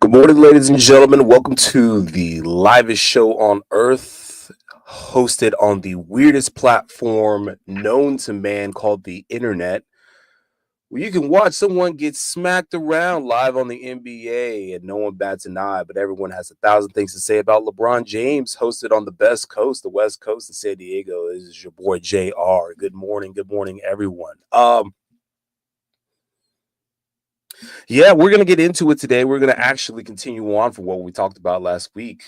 Good morning, ladies and gentlemen. Welcome to the livest show on earth, hosted on the weirdest platform known to man called the internet, where you can watch someone get smacked around live on the NBA and no one bats an eye, but everyone has a thousand things to say about LeBron James, hosted on the best coast, the West Coast in San Diego. This is your boy JR. Good morning, everyone. Yeah, we're going to get into it today. We're going to actually continue on from what we talked about last week.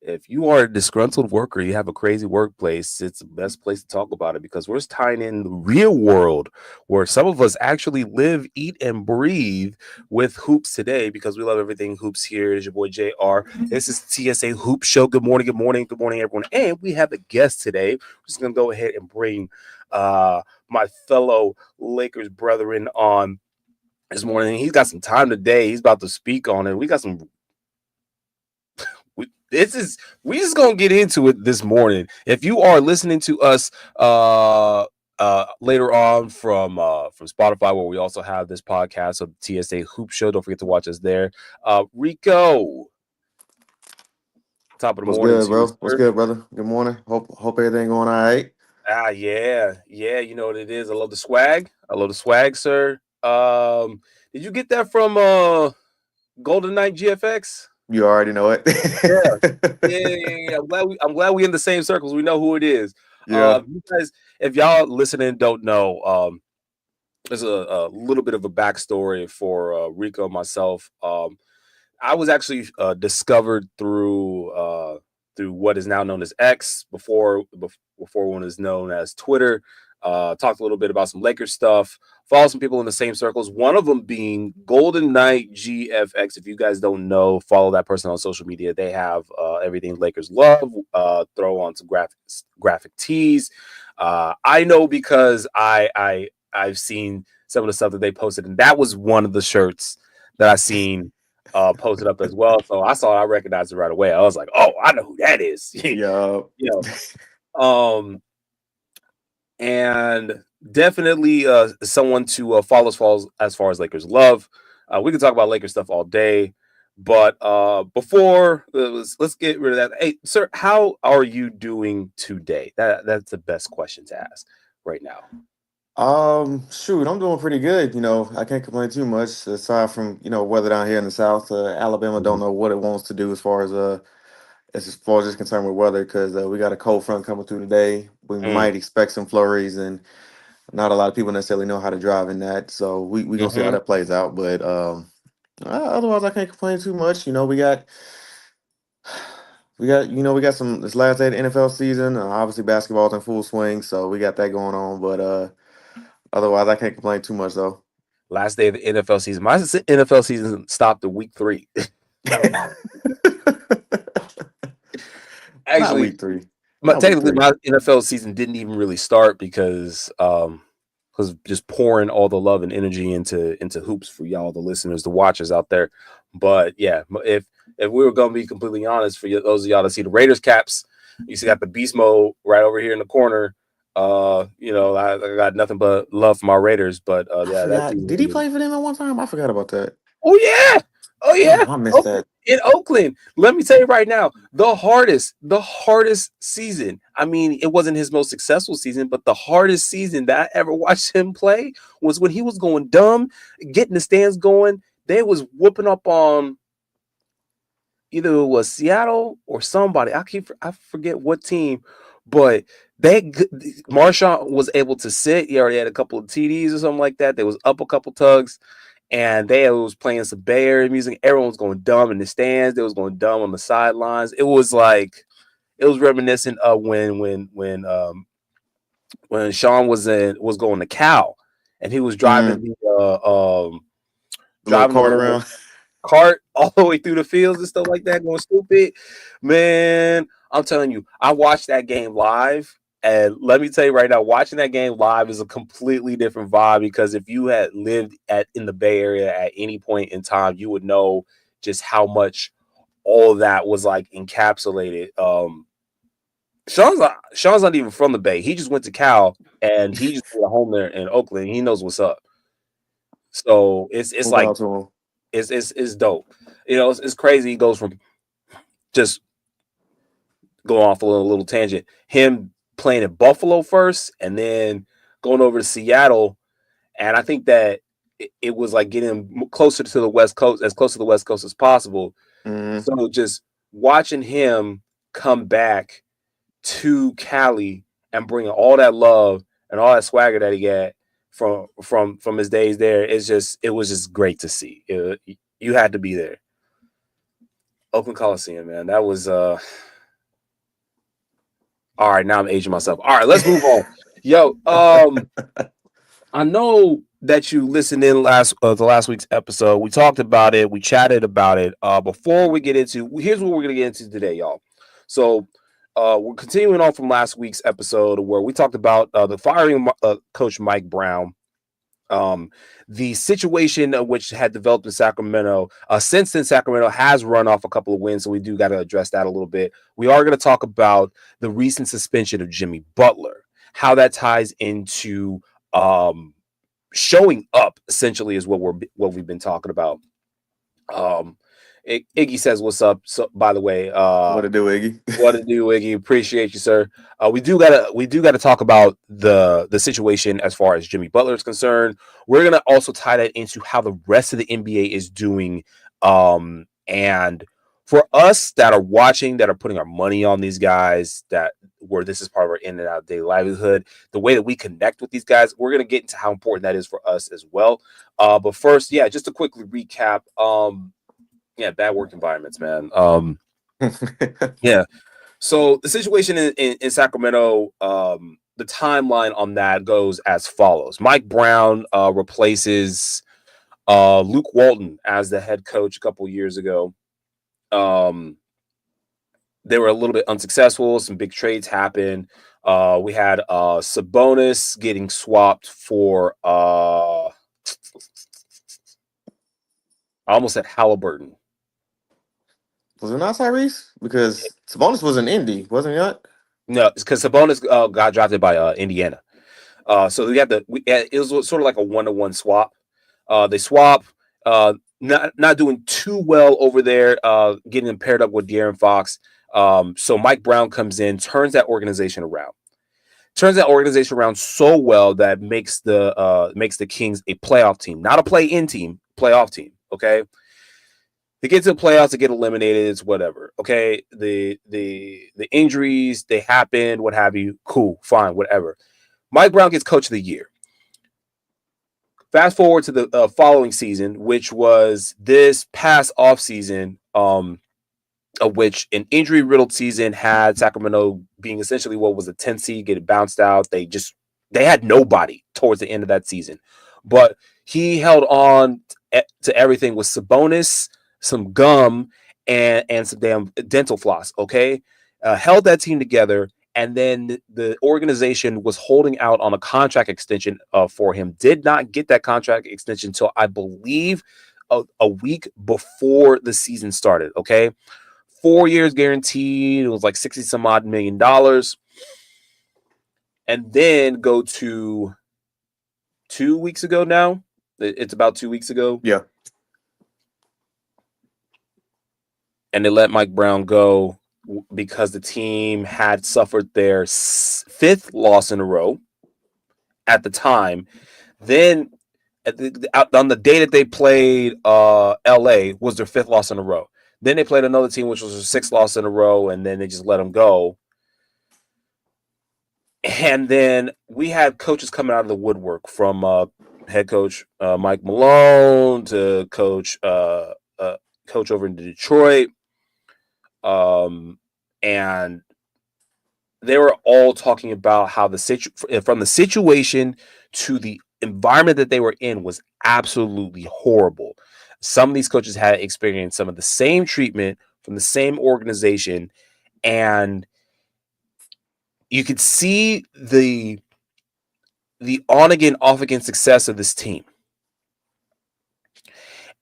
If you are a disgruntled worker, you have a crazy workplace, it's the best place to talk about it because we're tying in the real world where some of us actually live, eat, and breathe with hoops today because we love everything hoops here. It's your boy JR. This is TSA Hoop Show. Good morning, everyone. And we have a guest today. We're just going to go ahead and bring my fellow Lakers brethren on this morning. He's got some time today. He's about to speak on it. We got some. We just gonna get into it this morning. If you are listening to us later on from Spotify, where we also have this podcast of TSA Hoop Show, don't forget to watch us there. Rico, top of the What's morning good, to you, bro? What's sir. good, brother? Good morning. Hope everything going all right. Yeah. You know what it is. I love the swag. Sir. Did you get that from Golden Knight GFX? You already know it. Yeah. Yeah. I'm glad we in the same circles. We know who it is. Yeah. You guys, if y'all listening don't know, there's a little bit of a backstory for Rico and myself. I was actually discovered through what is now known as X, before one is known as Twitter. Talked a little bit about some Lakers stuff. Follow some people in the same circles. One of them being Golden Knight GFX. If you guys don't know, follow that person on social media. They have everything Lakers love. Throw on some graphic tees. I know because I've seen some of the stuff that they posted, and that was one of the shirts that I seen posted up as well. So I recognized it right away. I was like, oh, I know who that is. you Yeah. know, and definitely someone to follow as far as Lakers love. We can talk about Lakers stuff all day, but before let's get rid of that. Hey, sir, how are you doing today? That's the best question to ask right now. Shoot, I'm doing pretty good. I can't complain too much aside from weather down here in the South. Alabama don't Mhm. know what it wants to do as far as it's concerned with weather because we got a cold front coming through today. We Mm. might expect some flurries, and not a lot of people necessarily know how to drive in that. So we gonna see how Hmm. that plays out. But otherwise, I can't complain too much. We got some this last day of the NFL season. Obviously, basketball's in full swing, so we got that going on. But otherwise, I can't complain too much though. Last day of the NFL season. My NFL season stopped at week 3. Not Actually, week three, my not week technically three. my NFL season didn't even really start because was just pouring all the love and energy into hoops for y'all, the listeners, the watchers out there. But yeah, if we were gonna be completely honest, for those of y'all that see the Raiders caps, you see got the beast mode right over here in the corner. I got nothing but love for my Raiders, but I yeah, that forgot. Did he season. play for them at one time? I forgot about that. Oh yeah. Oh yeah. Damn, I missed Oakland, that. in Oakland. Let me tell you right now, the hardest season. I mean, it wasn't his most successful season, but the hardest season that I ever watched him play was when he was going dumb, getting the stands going. They was whooping up on either it was Seattle or somebody. I forget what team, but Marshawn was able to sit. He already had a couple of TDs or something like that. They was up a couple tugs, and they was playing some Bay Area music. Everyone was going dumb in the stands. They was going dumb on the sidelines. It was reminiscent of when Sean was going to Cal, and he was Mm, the little driving the card little around. cart all the way through the fields and stuff like that, going stupid. Man, I'm telling you, I watched that game live. And let me tell you right now, watching that game live is a completely different vibe because if you had lived in the Bay Area at any point in time, you would know just how much all of that was like encapsulated. Sean's not even from the Bay. He just went to Cal and he just got a home there in Oakland. He knows what's up. So it's Move like out to him. is dope. It's crazy. He goes from just going off a little tangent. Him playing in Buffalo first, and then going over to Seattle, and I think that it was like getting him closer to the West Coast, as close to the West Coast as possible. Mm-hmm. So just watching him come back to Cali and bringing all that love and all that swagger that he got from his days there, it was just great to see. You had to be there. Oakland Coliseum, man. That was all right. Now I'm aging myself. All right, let's move on. Yo, I know that you listened in the last week's episode. We talked about it. We chatted about it. Before we get into, here's what we're gonna get into today, y'all. So, we're continuing on from last week's episode where we talked about the firing coach Mike Brown. The situation which had developed in Sacramento. Since then, Sacramento has run off a couple of wins, so we do got to address that a little bit. We are going to talk about the recent suspension of Jimmy Butler, how that ties into showing up. Essentially, is what we've been talking about. Iggy says, "What's up?" So, by the way, What to do, Iggy? what to do, Iggy? Appreciate you, sir. We do gotta talk about the situation as far as Jimmy Butler is concerned. We're gonna also tie that into how the rest of the NBA is doing. And for us that are watching, that are putting our money on these guys, that where this is part of our in and out daily livelihood, the way that we connect with these guys, we're gonna get into how important that is for us as well. But first, yeah, just to quickly recap. Yeah, bad work environments, man. Yeah. So the situation in Sacramento, the timeline on that goes as follows. Mike Brown replaces Luke Walton as the head coach a couple years ago. They were a little bit unsuccessful. Some big trades happened. We had Sabonis getting swapped for I almost said Halliburton. Was it not Tyrese? Because Sabonis was in Indy, wasn't he not? No, it's because Sabonis got drafted by Indiana. So it was sort of like a 1-to-1 swap. They swap, not doing too well over there, getting them paired up with De'Aaron Fox. So Mike Brown comes in, turns that organization around. Turns that organization around so well that makes the Kings a playoff team, not a play-in team, playoff team. Okay. They get to the playoffs, they get eliminated, it's whatever. Okay. The injuries, they happen, what have you. Cool, fine, whatever. Mike Brown gets coach of the year. Fast forward to the following season, which was this past offseason, of which an injury-riddled season had Sacramento being essentially what was a 10 seed, getting bounced out. They had nobody towards the end of that season. But he held on to everything with Sabonis, some gum, and some damn dental floss, okay? Held that team together, and then the organization was holding out on a contract extension for him. Did not get that contract extension until, I believe, a week before the season started, okay? 4 years guaranteed. It was like 60 some odd $1 million. And then go to 2 weeks ago now. It's about 2 weeks ago. Yeah. And they let Mike Brown go because the team had suffered their 5th loss in a row at the time. Then on the day that they played LA was their 5th loss in a row. Then they played another team, which was their 6th loss in a row, and then they just let them go. And then we had coaches coming out of the woodwork, from head coach Mike Malone to coach over in Detroit. And they were all talking about how from the situation to the environment that they were in was absolutely horrible. Some of these coaches had experienced some of the same treatment from the same organization, and you could see the on again, off again success of this team.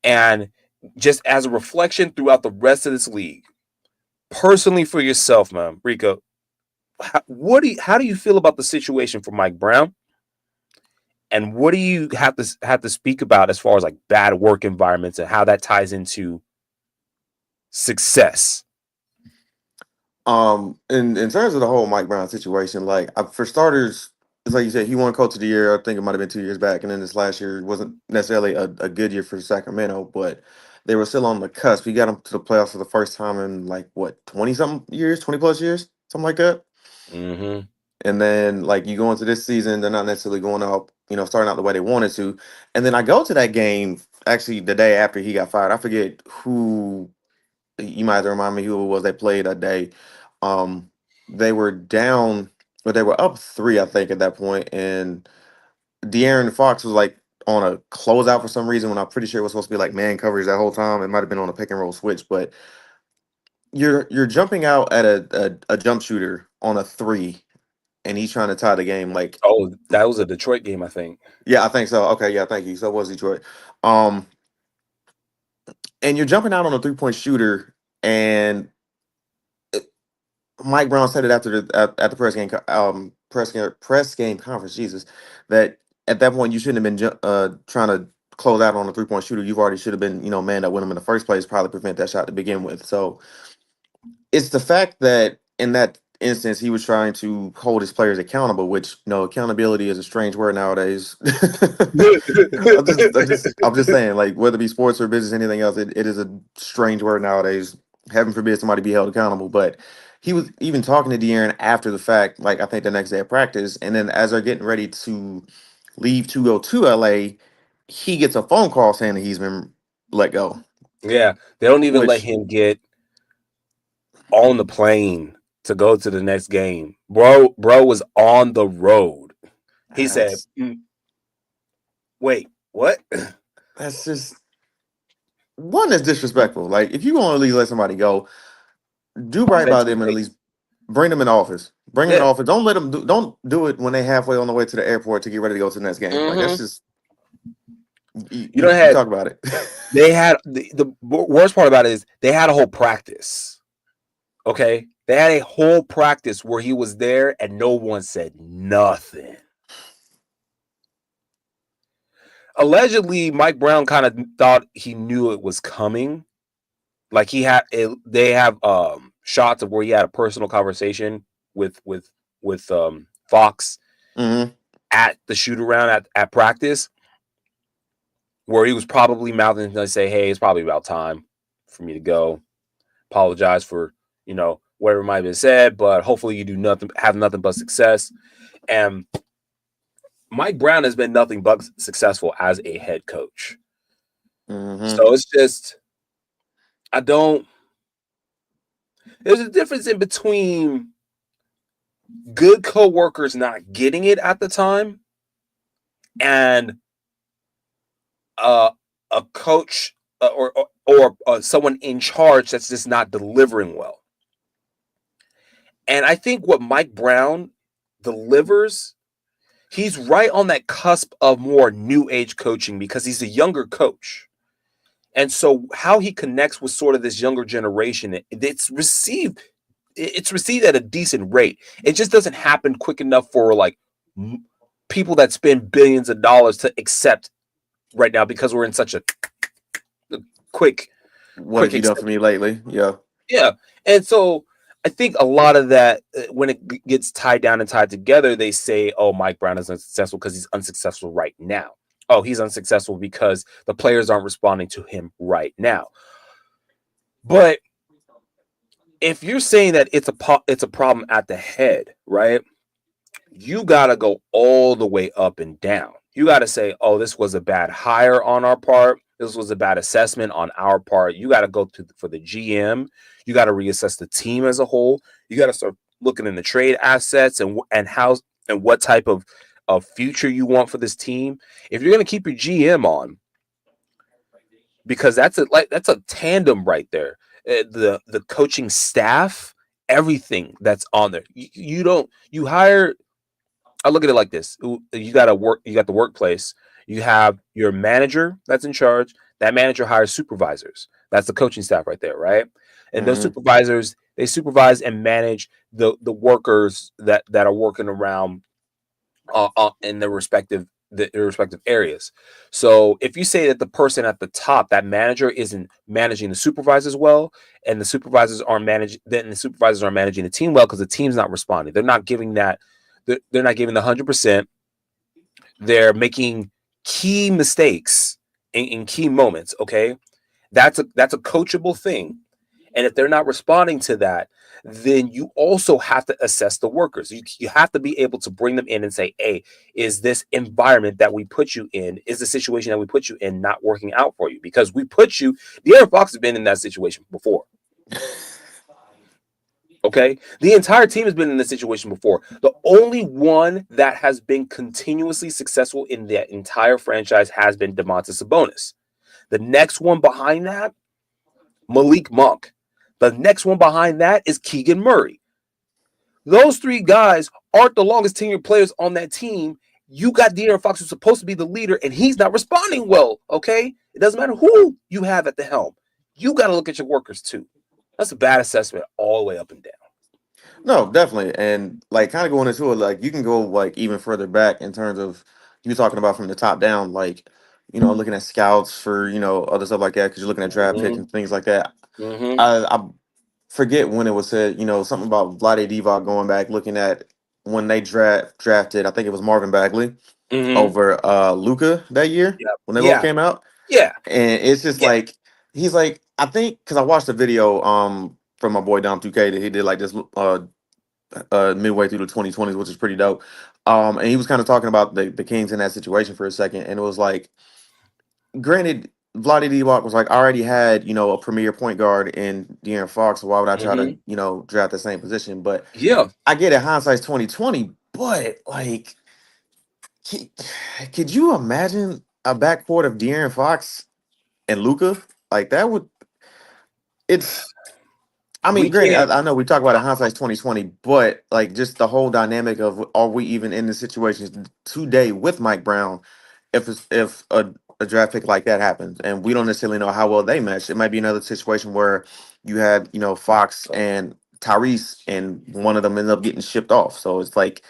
And just as a reflection throughout the rest of this league, personally for yourself, man, Rico, how do you feel about the situation for Mike Brown? And what do you have to speak about as far as like bad work environments and how that ties into success? In terms of the whole Mike Brown situation, like for starters, it's like you said, he won Coach of the Year. I think it might have been 2 years back, and then this last year wasn't necessarily a good year for Sacramento, but they were still on the cusp. He got them to the playoffs for the first time in like what 20 something years, 20 plus years, something like that. Mm-hmm. And then like you go into this season, they're not necessarily going out, starting out the way they wanted to. And then I go to that game actually the day after he got fired. I forget who you might have to remind me who it was they played that day. Um, they were down, but they were up three, I think, at that point, and De'Aaron Fox was like on a closeout for some reason when I'm pretty sure it was supposed to be like man coverage that whole time. It might have been on a pick and roll switch, but you're jumping out at a jump shooter on a three, and he's trying to tie the game. Like, Oh, that was a Detroit game, I think. yeah, I think so. Okay, yeah, thank you. So it was Detroit. Um, and you're jumping out on a 3-point shooter, and Mike Brown said it after at the press game conference. Jesus, that at that point you shouldn't have been trying to close out on a 3-point shooter. You've already should have been man that win him in the first place. Probably prevent that shot to begin with. So it's the fact that in that instance he was trying to hold his players accountable, which accountability is a strange word nowadays. I'm just saying, like whether it be sports or business, anything else, it is a strange word nowadays. Heaven forbid somebody be held accountable. But he was even talking to De'Aaron after the fact, like I think the next day of practice, and then as they're getting ready to leave to go to LA, he gets a phone call saying that he's been let go. Yeah, they don't even let Which him get on the plane to go to the next game. Bro was on the road. He said, that's "Wait, what?" that's just one that's disrespectful. Like if you want to let somebody go, do right by Mental them and at least breaks. bring them in office. Bring them in Yeah. office. Don't let them don't do it when they halfway on the way to the airport to get ready to go to the next game. Like that's Mm-hmm. just you, You know, you, you talk about it. they had the worst part about it is they had a whole practice. Okay, they had a whole practice where he was there and no one said nothing. Allegedly, Mike Brown kind of thought he knew it was coming. Like he had it, they have shots of where he had a personal conversation with Fox hmm at the shoot around at practice, where he was probably mouthing to say, "Hey, it's probably about time for me to go. Apologize for whatever might have been said, but hopefully you do nothing, have nothing but success." And Mike Brown has been nothing but successful as a head coach. hmm So it's just I don't. There's a difference in between good coworkers not getting it at the time and uh, a coach or someone in charge that's just not delivering well. And I think what Mike Brown delivers, he's right on that cusp of more new age coaching because he's a younger coach. And so how he connects with sort of this younger generation, it's received at a decent rate. It just doesn't happen quick enough for like people that spend billions of dollars to accept right now because we're in such a quick What have quick you done for acceptance. me lately? Yeah. Yeah. And so I think a lot of that, when it gets tied down and tied together, they say, oh, Mike Brown is unsuccessful because he's unsuccessful right now. Oh, he's unsuccessful because the players aren't responding to him right now. But if you're saying that it's a problem at the head, right? You got to go all the way up and down. You got to say, oh, this was a bad hire on our part. This was a bad assessment on our part. You got to go for the GM. You got to reassess the team as a whole. You got to start looking in the trade assets and how and what type of future you want for this team. If you're going to keep your GM on, because that's a tandem right there. The coaching staff, everything that's on there. You don't you hire. I look at it like this: you got to work. You got the workplace. You have your manager that's in charge. That manager hires supervisors. That's the coaching staff right there, right? And those hmm supervisors, they supervise and manage the workers that are working around in their respective their respective areas. So if you say that the person at the top, that manager, isn't managing the supervisors well, and the supervisors aren't managing, then the supervisors aren't managing the team well because the team's not responding. They're not giving that. They're not giving the 100%. They're making key mistakes in key moments. Okay, that's a coachable thing. And if they're not responding to that, then you also have to assess the workers. You have to be able to bring them in and say, hey, is this environment that we put you in, is the situation that we put you in not working out for you? Because we put you, De'Aaron Fox has been in that situation before. Okay. The entire team has been in this situation before. The only one that has been continuously successful in that entire franchise has been Domantas Sabonis. The next one behind that, Malik Monk. The next one behind that is Keegan Murray. Those three guys aren't the longest tenured players on that team. You got De'Aaron Fox, who's supposed to be the leader, and he's not responding well. Okay, it doesn't matter who you have at the helm. You got to look at your workers too. That's a bad assessment all the way up and down. No, definitely. And like kind of going into it, like you can go like even further back in terms of you talking about from the top down, like, looking at scouts for, other stuff like that, because you're looking at draft picks Mm-hmm. and things like that. Mm-hmm. I forget when it was said, something about Vlade Divac going back, looking at when they drafted, I think it was Marvin Bagley Mm-hmm. over Luca that year Yeah. when they both Yeah. came out. Yeah. And it's just Yeah. like he's like, I think because I watched a video from my boy Dom 2K that he did like this midway through the 2020s, which is pretty dope. And he was kind of talking about the Kings in that situation for a second, and it was like, granted, Vlade Divac was like, I already had a premier point guard in De'Aaron Fox, so why would I try to Mm-hmm. draft the same position? But Yeah. I get it, hindsight's 2020, but like, could, could you imagine a backcourt of De'Aaron Fox and Luca? Like that would it's I We mean, granted, can't. I know we talk about it, hindsight's 2020, but like just the whole dynamic of are we even in the situation today with Mike Brown if a draft pick like that happens and we don't necessarily know how well they mesh. It might be another situation where you had, Fox and Tyrese and one of them ended up getting shipped off. So it's like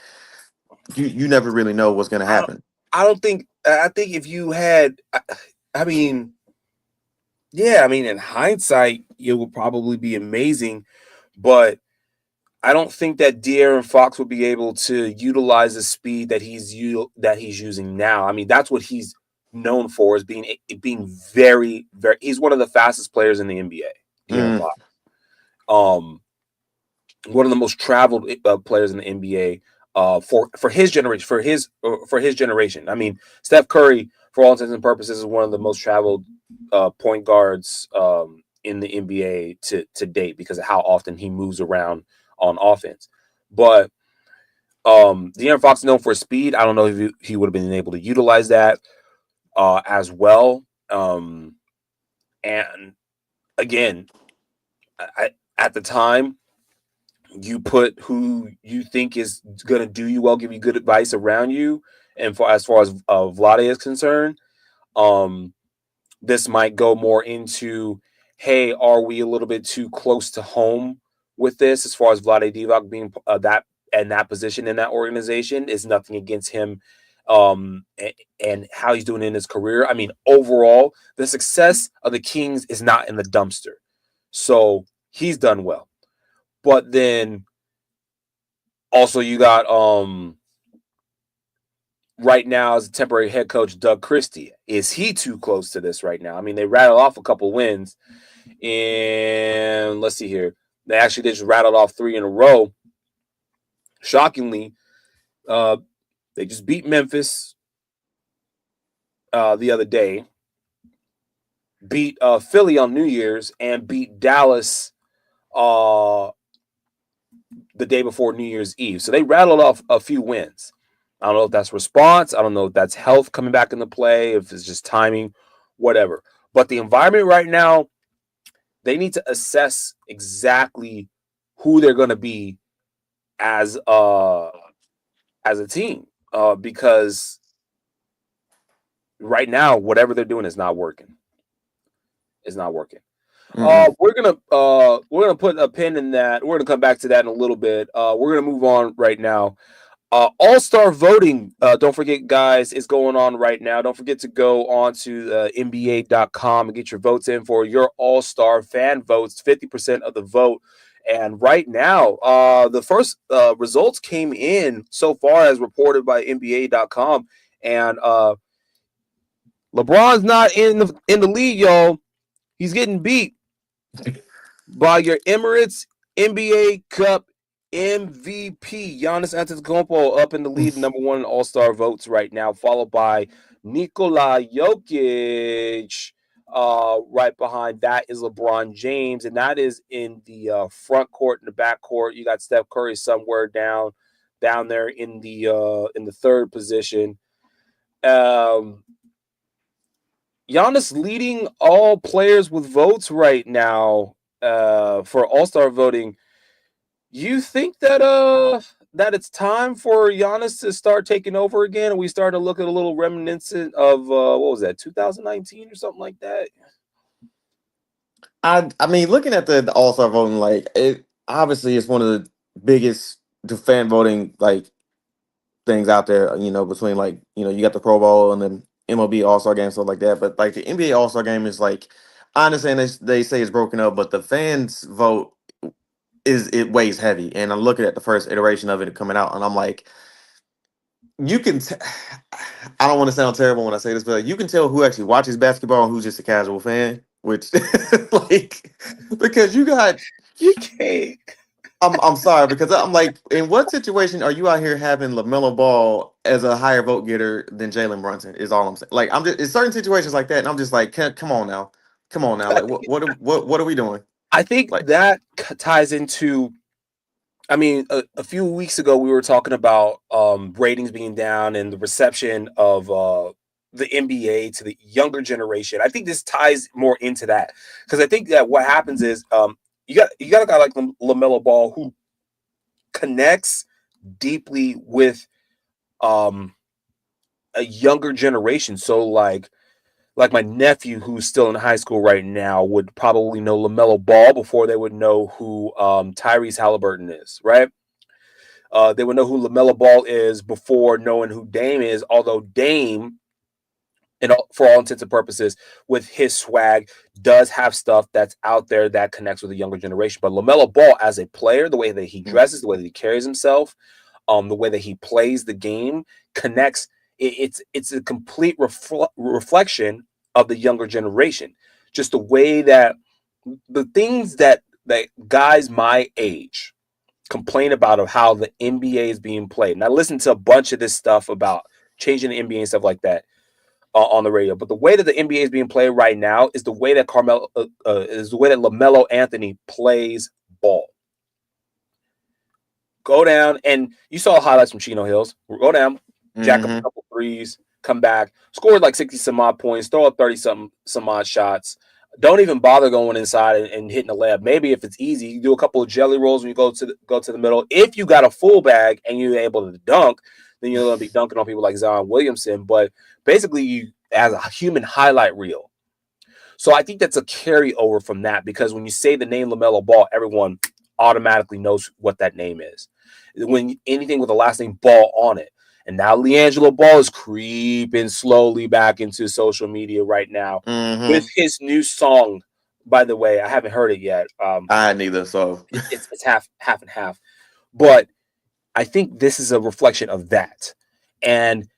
you never really know what's gonna I don't, happen. I don't think. I think if you had, I mean, yeah, I mean, in hindsight, it would probably be amazing, but I don't think that De'Aaron Fox would be able to utilize the speed that that he's using now. I mean, that's what he's known for, is being very, very. He's one of the fastest players in the NBA. De'Aaron Mm, Fox, one of the most traveled players in the NBA. For his generation, for his generation. I mean, Steph Curry, for all intents and purposes, is one of the most traveled point guards in the NBA to date because of how often he moves around on offense. But De'Aaron Fox is known for his speed. I don't know if he would have been able to utilize that as well. And again, at the time, you put who you think is going to do you well, give you good advice around you. And as far as Vlade is concerned, um, this might go more into, hey, are we a little bit too close to home with this? As far as Vlade Divac being that position in that organization, is nothing against him, and how he's doing in his career. I mean, overall, the success of the Kings is not in the dumpster, so he's done well. But then also you got right now as a temporary head coach, Doug Christie. Is he too close to this right now? I mean, they rattled off a couple wins, and let's see here. They just rattled off 3 in a row. Shockingly, uh, they just beat Memphis the other day, beat Philly on New Year's, and beat Dallas uh, the day before New Year's Eve. So they rattled off a few wins. I don't know if that's response. I don't know if that's health coming back into play, if it's just timing, whatever. But the environment right now, they need to assess exactly who they're going to be as as a team, because right now whatever they're doing is not working. It's not working. mm-mm. We're gonna put a pin in that. We're gonna come back to that in a little bit. We're gonna move on right now. All-Star voting, don't forget, guys, is going on right now. Don't forget to go on to NBA.com and get your votes in for your All-Star fan votes, 50% of the vote. And right now, the first results came in so far as reported by NBA.com. And LeBron's not in the league, y'all. He's getting beat by your Emirates NBA Cup MVP Giannis Antetokounmpo up in the lead, number one in All-Star votes right now, followed by Nikola Jokic. Right behind that is LeBron James, and that is in the front court and the back court. You got Steph Curry somewhere down there in the third position. Um, Giannis leading all players with votes right now for All-Star voting. You think that it's time for Giannis to start taking over again? Are we starting to look at a little reminiscent of what was that, 2019 or something like that? I mean, looking at the All Star voting, like it obviously is one of the biggest the fan voting like things out there. Between like you got the Pro Bowl and then MLB All Star Game stuff like that. But like the NBA All Star Game is like I understand they say it's broken up, but the fans vote it weighs heavy. And I'm looking at the first iteration of it coming out, and I'm like, you can. I don't want to sound terrible when I say this, but you can tell who actually watches basketball and who's just a casual fan. Which, like, because you got, You can't. I'm sorry because I'm like, in what situation are you out here having LaMelo Ball as a higher vote getter than Jalen Brunson? Is all I'm saying. Like, I'm just in certain situations like that, and I'm just like, come on now, come on now. Like, what are we doing? I think Like, that ties into. I mean, a few weeks ago we were talking about ratings being down and the reception of the NBA to the younger generation. I think this ties more into that because I think that what happens is you got a guy like LaMelo Ball who connects deeply with um, a younger generation. So like my nephew who's still in high school right now would probably know LaMelo Ball before they would know who Tyrese Halliburton is, right? They would know who LaMelo Ball is before knowing who Dame is, although Dame, for all intents and purposes, with his swag, does have stuff that's out there that connects with the younger generation. But LaMelo Ball, as a player, the way that he dresses, the way that he carries himself, the way that he plays the game, connects. It's a complete reflection of the younger generation. Just the way that the things that guys my age complain about of how the NBA is being played. And I listened to a bunch of this stuff about changing the NBA and stuff like that on the radio. But the way that the NBA is being played right now is the way that LaMelo Anthony plays ball. Go down, and you saw highlights from Chino Hills. Go down, jack up a mm-hmm. couple threes, come back, scored like 60 some odd points, throw up 30 some odd shots. Don't even bother going inside and hitting the layup. Maybe if it's easy, you do a couple of jelly rolls when you go to the middle. If you got a full bag and you're able to dunk, then you're going to be dunking on people like Zion Williamson. But basically, you as a human highlight reel. So I think that's a carryover from that because when you say the name LaMelo Ball, everyone automatically knows what that name is. When anything with the last name Ball on it. And now LiAngelo Ball is creeping slowly back into social media right now with Mm-hmm. his new song. By the way, I haven't heard it yet. I neither. So, It's half and half, but I think this is a reflection of that. And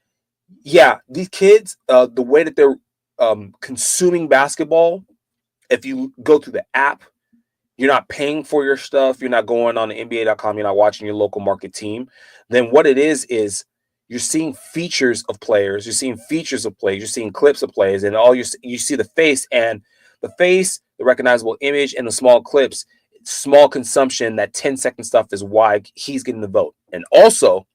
yeah, these kids, the way that they're consuming basketball, if you go through the app, you're not paying for your stuff, you're not going on the NBA.com, you're not watching your local market team, then what it is you're seeing features of players, you're seeing features of plays, you're seeing clips of plays, and you see the face and the recognizable image, and the small clips, small consumption. That 10-second stuff is why he's getting the vote. And also,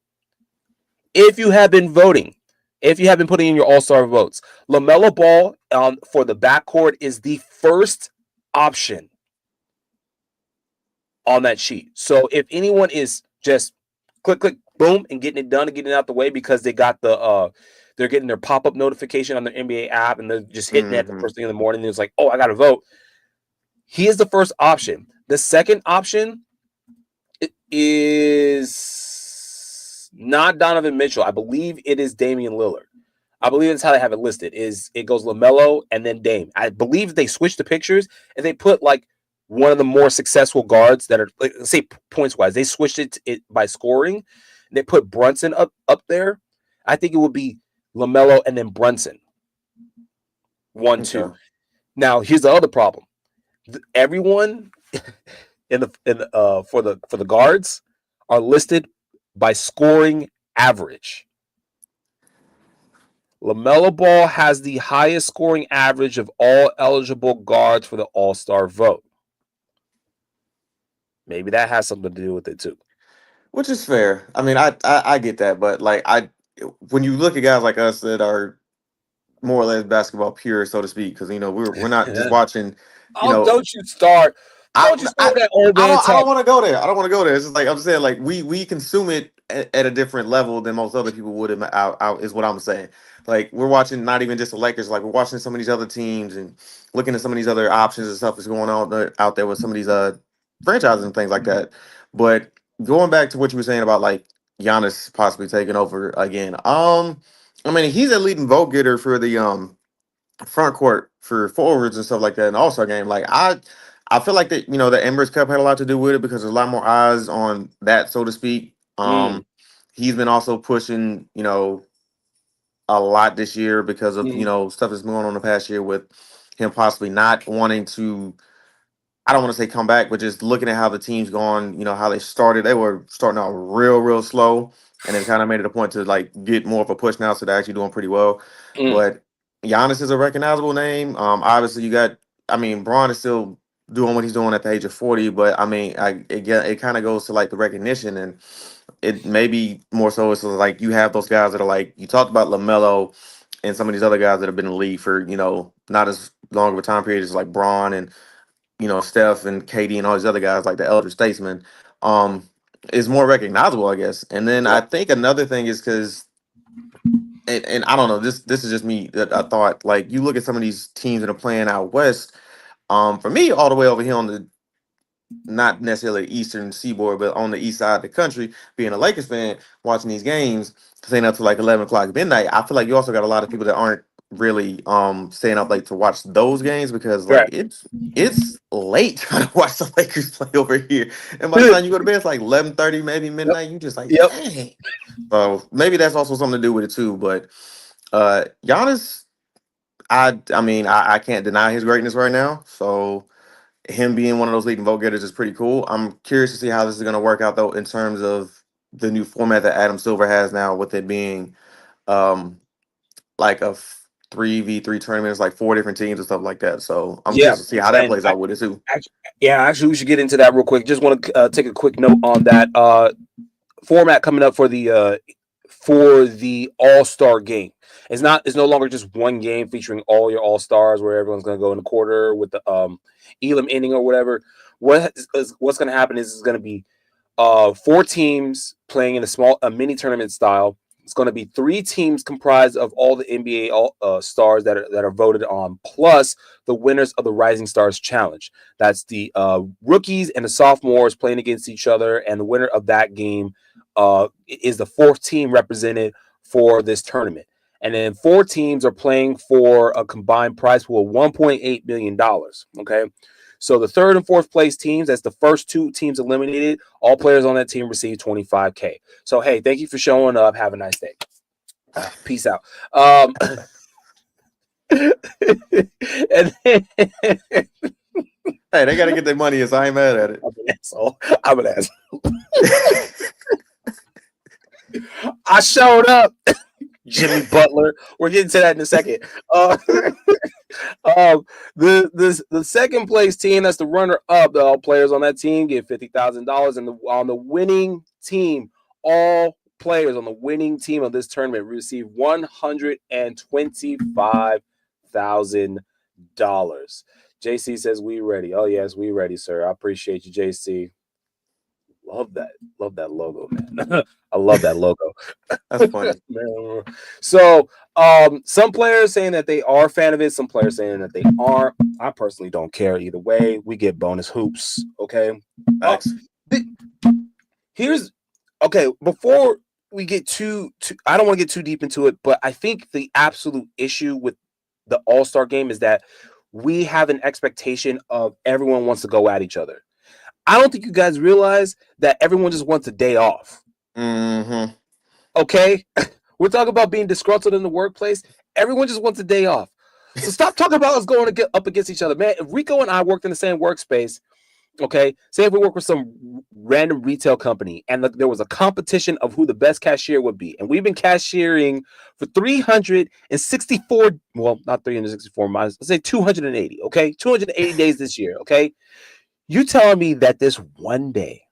if you have been voting, if you have been putting in your all-star votes, LaMelo Ball for the backcourt is the first option on that sheet. So if anyone is just click, boom, and getting it done and getting it out the way because they got they're getting their pop-up notification on their NBA app and they're just hitting it the mm-hmm. first thing in the morning, and it's like, oh, I got to vote. He is the first option. The second option is Not Donovan Mitchell. I believe it is Damian Lillard. I believe that's how they have it listed. Is it goes LaMelo and then Dame. I believe they switched the pictures and they put like one of the more successful guards that are, like, let's say points wise. They switched it by scoring. They put Brunson up there. I think it would be LaMelo and then Brunson. 1, 2. Okay. Now here's the other problem. Everyone for the guards are listed by scoring average. LaMelo Ball has the highest scoring average of all eligible guards for the All-Star vote. Maybe that has something to do with it too. Which is fair. I mean, I get that, but like when you look at guys like us that are more or less basketball pure, so to speak, because we're not just watching, you Oh, know, don't you start I with that old I man don't talk. want to go there. I don't want to go there. It's just like I'm saying, like we consume it at a different level than most other people would. Out is what I'm saying. Like we're watching not even just the Lakers. Like we're watching some of these other teams and looking at some of these other options and stuff that's going on out there with some of these franchises and things like that. But going back to what you were saying about like Giannis possibly taking over again. I mean he's a leading vote getter for the front court for forwards and stuff like that in the All-Star game. Like I feel like that, the Embers Cup had a lot to do with it because there's a lot more eyes on that, so to speak. Mm, He's been also pushing, a lot this year because of, mm, stuff that's going on in the past year with him possibly not wanting to, I don't want to say come back, but just looking at how the team's gone, how they started. They were starting out real, real slow, and they've kind of made it a point to like get more of a push now, so they're actually doing pretty well. mm. But Giannis is a recognizable name. Obviously you got, I mean, Braun is still doing what he's doing at the age of 40, but I mean, it kind of goes to like the recognition, and it maybe more so it's like you have those guys that are like you talked about Lamelo and some of these other guys that have been in the league for not as long of a time period as like Braun and Steph and KD and all these other guys like the elder statesmen, um, is more recognizable, I guess. And then I Yep. think another thing is because, and I don't know, this is just me that I thought like you look at some of these teams that are playing out west. For me, all the way over here on the not necessarily eastern seaboard, but on the east side of the country, being a Lakers fan, watching these games, staying up to like 11 o'clock midnight, I feel like you also got a lot of people that aren't really staying up late to watch those games because like Right. it's late trying to watch the Lakers play over here. And by the time you go to bed, it's like 11:30, maybe Yep. midnight. You just like, Yep. dang. So maybe that's also something to do with it too. But Giannis, I mean, I can't deny his greatness right now. So him being one of those leading vote getters is pretty cool. I'm curious to see how this is going to work out though in terms of the new format that Adam Silver has now, with it being um like a 3v3 tournaments, like four different teams and stuff like that. So I'm Yeah. curious to see how that And plays out with it too. actually, we should get into that real quick. Just want to take a quick note on that format coming up for the All-Star game. It's no longer just one game featuring all your All-Stars where everyone's going to go in the quarter with the Elam inning or whatever. What's going to happen is it's going to be four teams playing in a mini tournament style. It's going to be three teams comprised of all the NBA stars that are voted on, plus the winners of the Rising Stars Challenge. That's the rookies and the sophomores playing against each other, and the winner of that game is the fourth team represented for this tournament. And then four teams are playing for a combined prize pool of $1.8 million. Okay. So the third and fourth place teams, that's the first two teams eliminated. All players on that team receive $25K. So, hey, thank you for showing up. Have a nice day. Peace out. And then, Hey, they got to get their money in, so I ain't mad at it. I'm an asshole. I'm an asshole. I showed up. Jimmy Butler. We're getting to that in a second. The second place team, that's the runner up. All players on that team get $50,000, and on the winning team, all players on the winning team of this tournament receive $125,000. JC says we ready. Oh yes, we ready, sir. I appreciate you, JC. Love that logo, man. I love that logo. That's funny. So, some players saying that they are a fan of it, some players saying that they aren't. I personally don't care either way. We get bonus hoops, okay? Thanks. Here's okay. Before we get too I don't want to get too deep into it, but I think the absolute issue with the All-Star game is that we have an expectation of everyone wants to go at each other. I don't think you guys realize that everyone just wants a day off. Mm-hmm. Okay? We're talking about being disgruntled in the workplace. Everyone just wants a day off. So stop talking about us going to get up against each other. Man, if Rico and I worked in the same workspace, okay, say if we work with some random retail company and there was a competition of who the best cashier would be, and we've been cashiering for 364, well, not 364 miles, let's say 280, okay, 280 days this year, okay. You telling me that this one day,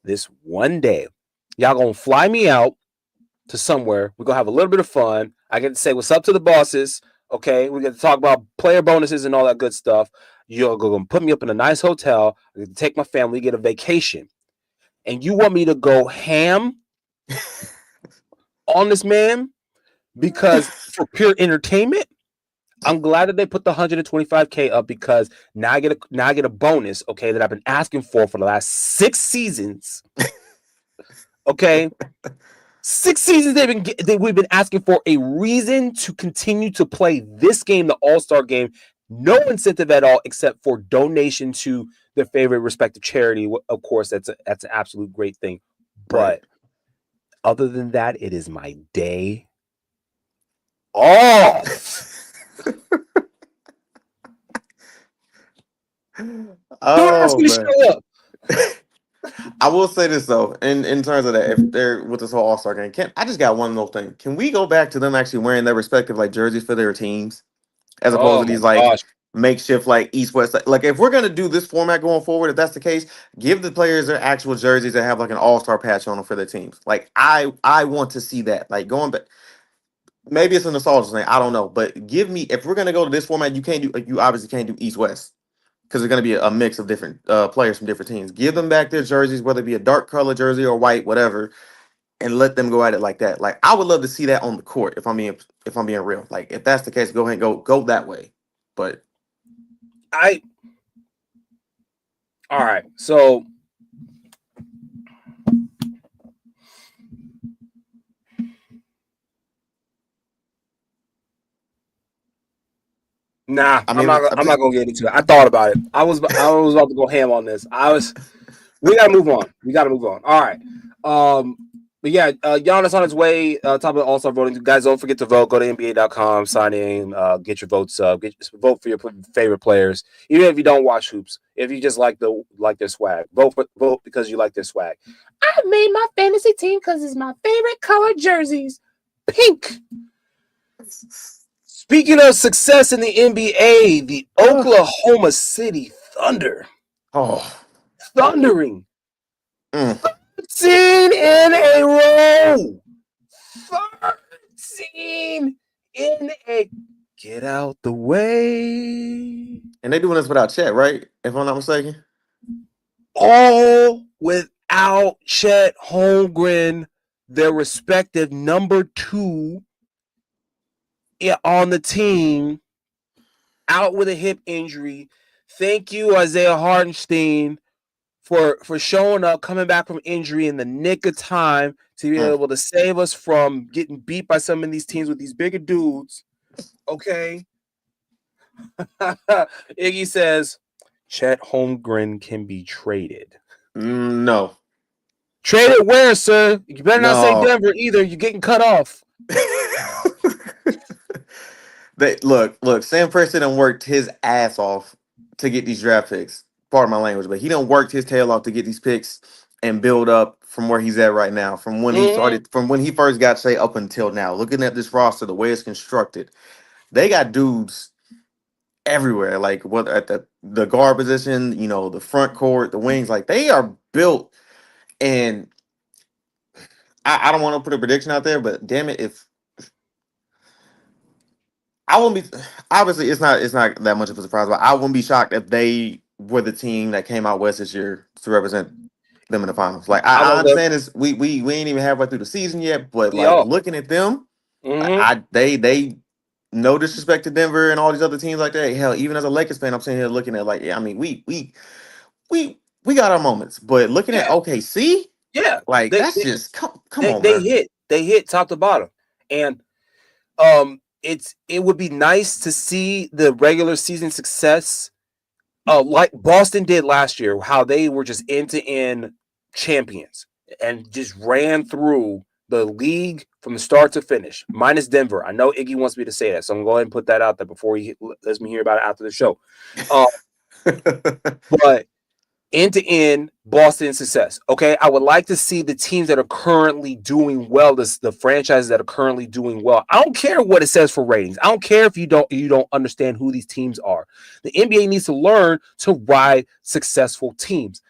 y'all gonna fly me out to somewhere, we're gonna have a little bit of fun, I get to say what's up to the bosses, okay, we get to talk about player bonuses and all that good stuff. You're gonna put me up in a nice hotel, I get to take my family, get a vacation, and you want me to go ham on this man because for pure entertainment? I'm glad that they put the 125K up because now I get a bonus, okay, that I've been asking for the last 6 seasons. Okay, 6 seasons we've been asking for a reason to continue to play this game, the All-Star game. No incentive at all except for donation to their favorite respective charity. Of course, that's an absolute great thing. Right. But other than that, it is my day off. Don't ask Oh me to man. show up. I will say this though, in terms of that, if they're with this whole All Star game, can I just got one little thing? Can we go back to them actually wearing their respective like jerseys for their teams, as opposed Oh to my these like gosh. makeshift like East West? Like if we're gonna do this format going forward, if that's the case, give the players their actual jerseys that have like an All Star patch on them for their teams. Like I want to see that. Like going back, maybe it's a nostalgia thing. I don't know, but give me if we're gonna go to this format, you can't do like you obviously can't do East West because it's going to be a mix of different players from different teams. Give them back their jerseys, whether it be a dark color jersey or white, whatever, and let them go at it like that. Like I would love to see that on the court if I'm being real. Like if that's the case, go ahead and go that way. But I all right. So nah, I I'm mean, not. I'm not gonna get into it. I thought about it. I was about to go ham on this. We gotta move on. We gotta move on. All right. Um. But yeah, Giannis on his way. Top of the All Star voting. Guys, don't forget to vote. Go to NBA.com. Sign in. Get your votes up. Vote for your favorite players. Even if you don't watch hoops, if you just like their swag, vote because you like their swag. I made my fantasy team because it's my favorite color jerseys, pink. Speaking of success in the NBA, the Oklahoma City Thunder, oh, thundering mm. 13 in a row. 13 in a get out the way. And they doing this without Chet, right? If I'm not mistaken. All without Chet Holmgren, their respective number two on the team, out with a hip injury. Thank you, Isaiah Hartenstein, for showing up, coming back from injury in the nick of time to be Mm. able to save us from getting beat by some of these teams with these bigger dudes. Okay. Iggy says Chet Holmgren can be traded. No, Traded where, sir? You better not say no. Denver either. You're getting cut off. They look. Sam Preston done worked his ass off to get these draft picks. Pardon my language, but he done worked his tail off to get these picks and build up from where he's at right now. From when he Mm-hmm. started, from when he first got Shea up until now. Looking at this roster, the way it's constructed, they got dudes everywhere. Like whether at the guard position, the front court, the wings, like they are built. And I don't want to put a prediction out there, but damn it, if I wouldn't be obviously it's not that much of a surprise, but I wouldn't be shocked if they were the team that came out west this year to represent them in the finals. Like I I love them. understand this we ain't even halfway through the season yet, but like Yo. looking at them, Mm-hmm. they no disrespect to Denver and all these other teams like that. Hell, even as a Lakers fan, I'm sitting here looking at like, yeah, I mean we got our moments, but looking at Yeah. OKC, Yeah, Like they that's they just come they, on, they man. hit they hit top to bottom, and it would be nice to see the regular season success, like Boston did last year, how they were just end to end champions and just ran through the league from the start to finish, minus Denver. I know Iggy wants me to say that, so I'm going to go ahead and put that out there before he lets me hear about it after the show. Uh, but end to end Boston success. Okay, I would like to see the teams that are currently doing well, the franchises that are currently doing well. I don't care what it says for ratings. I don't care if you don't understand who these teams are. The NBA needs to learn to ride successful teams.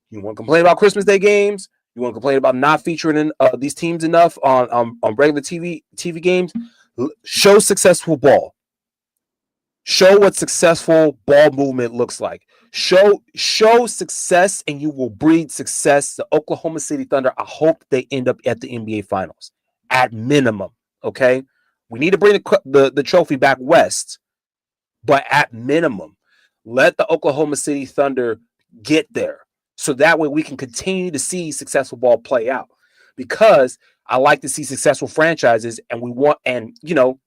You want to complain about Christmas Day games? You want to complain about not featuring these teams enough on regular TV games? Show successful ball. Show what successful ball movement looks like. Show success, and you will breed success. The Oklahoma City Thunder, I hope they end up at the NBA Finals at minimum. Okay, we need to bring the trophy back west, but at minimum, let the Oklahoma City Thunder get there, so that way we can continue to see successful ball play out. Because I like to see successful franchises, and we want, and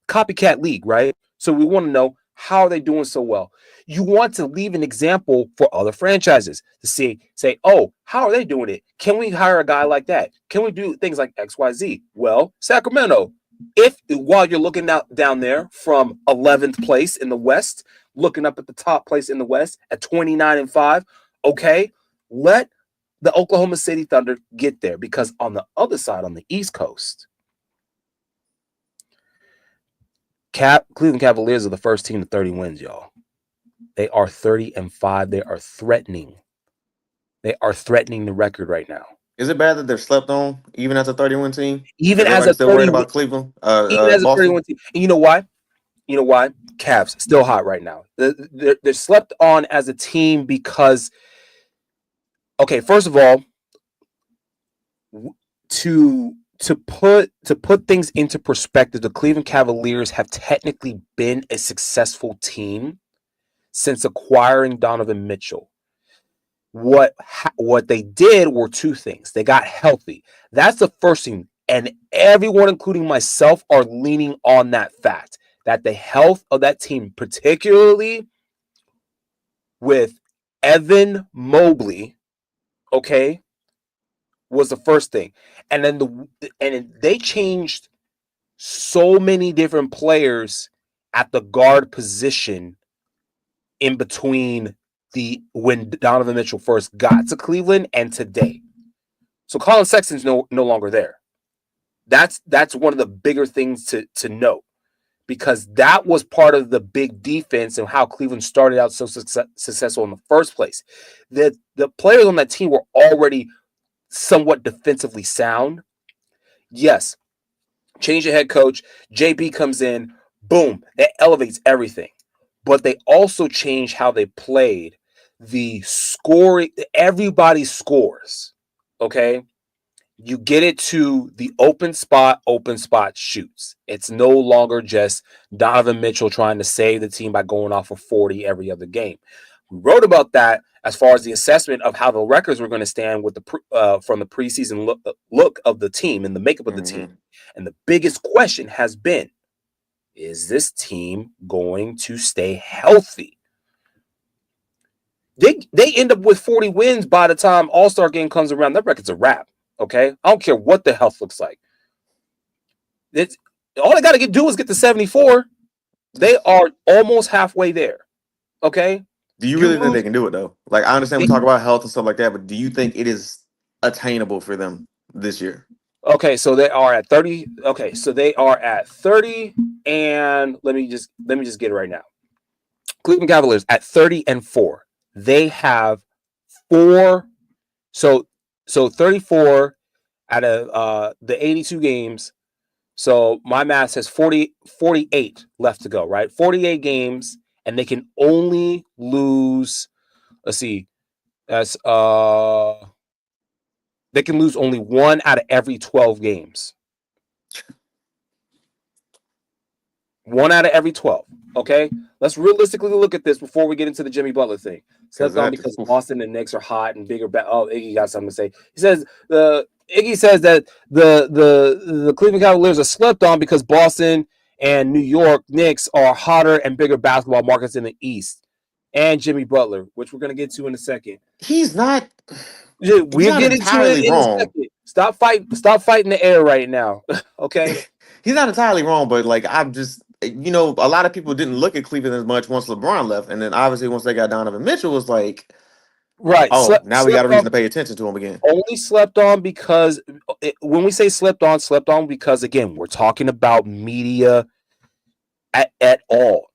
copycat league, right? So we want to know, how are they doing so well. You want to leave an example for other franchises to say, oh, how are they doing it? Can we hire a guy like that? Can we do things like XYZ? Well, Sacramento, if while you're looking down there from 11th place in the West, looking up at the top place in the West at 29-5, okay, let the Oklahoma City Thunder get there, because on the other side, on the East Coast, Cleveland Cavaliers are the first team to 30 wins, y'all. They are 30-5. They are threatening. They are threatening the record right now. Is it bad that they're slept on even as a 31 team? Even Is as everybody a still worried 30, about Cleveland, even as a Boston? 31 team, and you know why? You know why? Cavs still hot right now. They're slept on as a team because, okay, first of all, to put things into perspective, the Cleveland Cavaliers have technically been a successful team since acquiring Donovan Mitchell. What they did were two things. They got healthy. That's the first thing, and everyone, including myself, are leaning on that fact, that the health of that team, particularly with Evan Mobley, okay, was the first thing. And then they changed so many different players at the guard position in between the when Donovan Mitchell first got to Cleveland and today. So Colin Sexton's no longer there. That's one of the bigger things to note, because that was part of the big defense and how Cleveland started out so successful in the first place. The players on that team were already somewhat defensively sound. Yes, change the head coach. JB comes in, boom, that elevates everything. But they also changed how they played. The scoring, everybody scores. Okay. You get it to the open spot shoots. It's no longer just Donovan Mitchell trying to save the team by going off for 40 every other game. We wrote about that as far as the assessment of how the records were going to stand with from the preseason look of the team and the makeup of the team. And the biggest question has been, is this team going to stay healthy? They end up with 40 wins by the time All-Star game comes around. That record's a wrap. Okay, I don't care what the health looks like. It's all they got to do is get to 74. They are almost halfway there. Okay, Do you you really think lose. they can do it though? Like I understand we talk about health and stuff like that, but do you think it is attainable for them this year? Okay, so they are at 30. Okay, so they are at 30, and let me just get it right now. Cleveland Cavaliers at 30-4. They have four. So 34 out of the 82 games. So my math says 48 left to go, right? 48 games, and they can only lose. Let's see, that's they can lose only one out of every 12 games. 1 out of every 12. Okay, let's realistically look at this before we get into the Jimmy Butler thing. Because Slept on that, because oof. Boston and Knicks are hot and bigger. Oh, Iggy got something to say. He says the Iggy says that the Cleveland Cavaliers are slept on because Boston and New York Knicks are hotter and bigger basketball markets in the East. And Jimmy Butler, which we're gonna get to in a second. He's not. He's We'll not get into it entirely in a wrong. second. Stop fighting the air right now. Okay. He's not entirely wrong, but like I'm just, a lot of people didn't look at Cleveland as much once LeBron left, and then obviously once they got Donovan Mitchell, was like, Right. oh, now we got Slept a on reason to pay attention to him again. only slept on because when we say slept on because again, we're talking about media at all.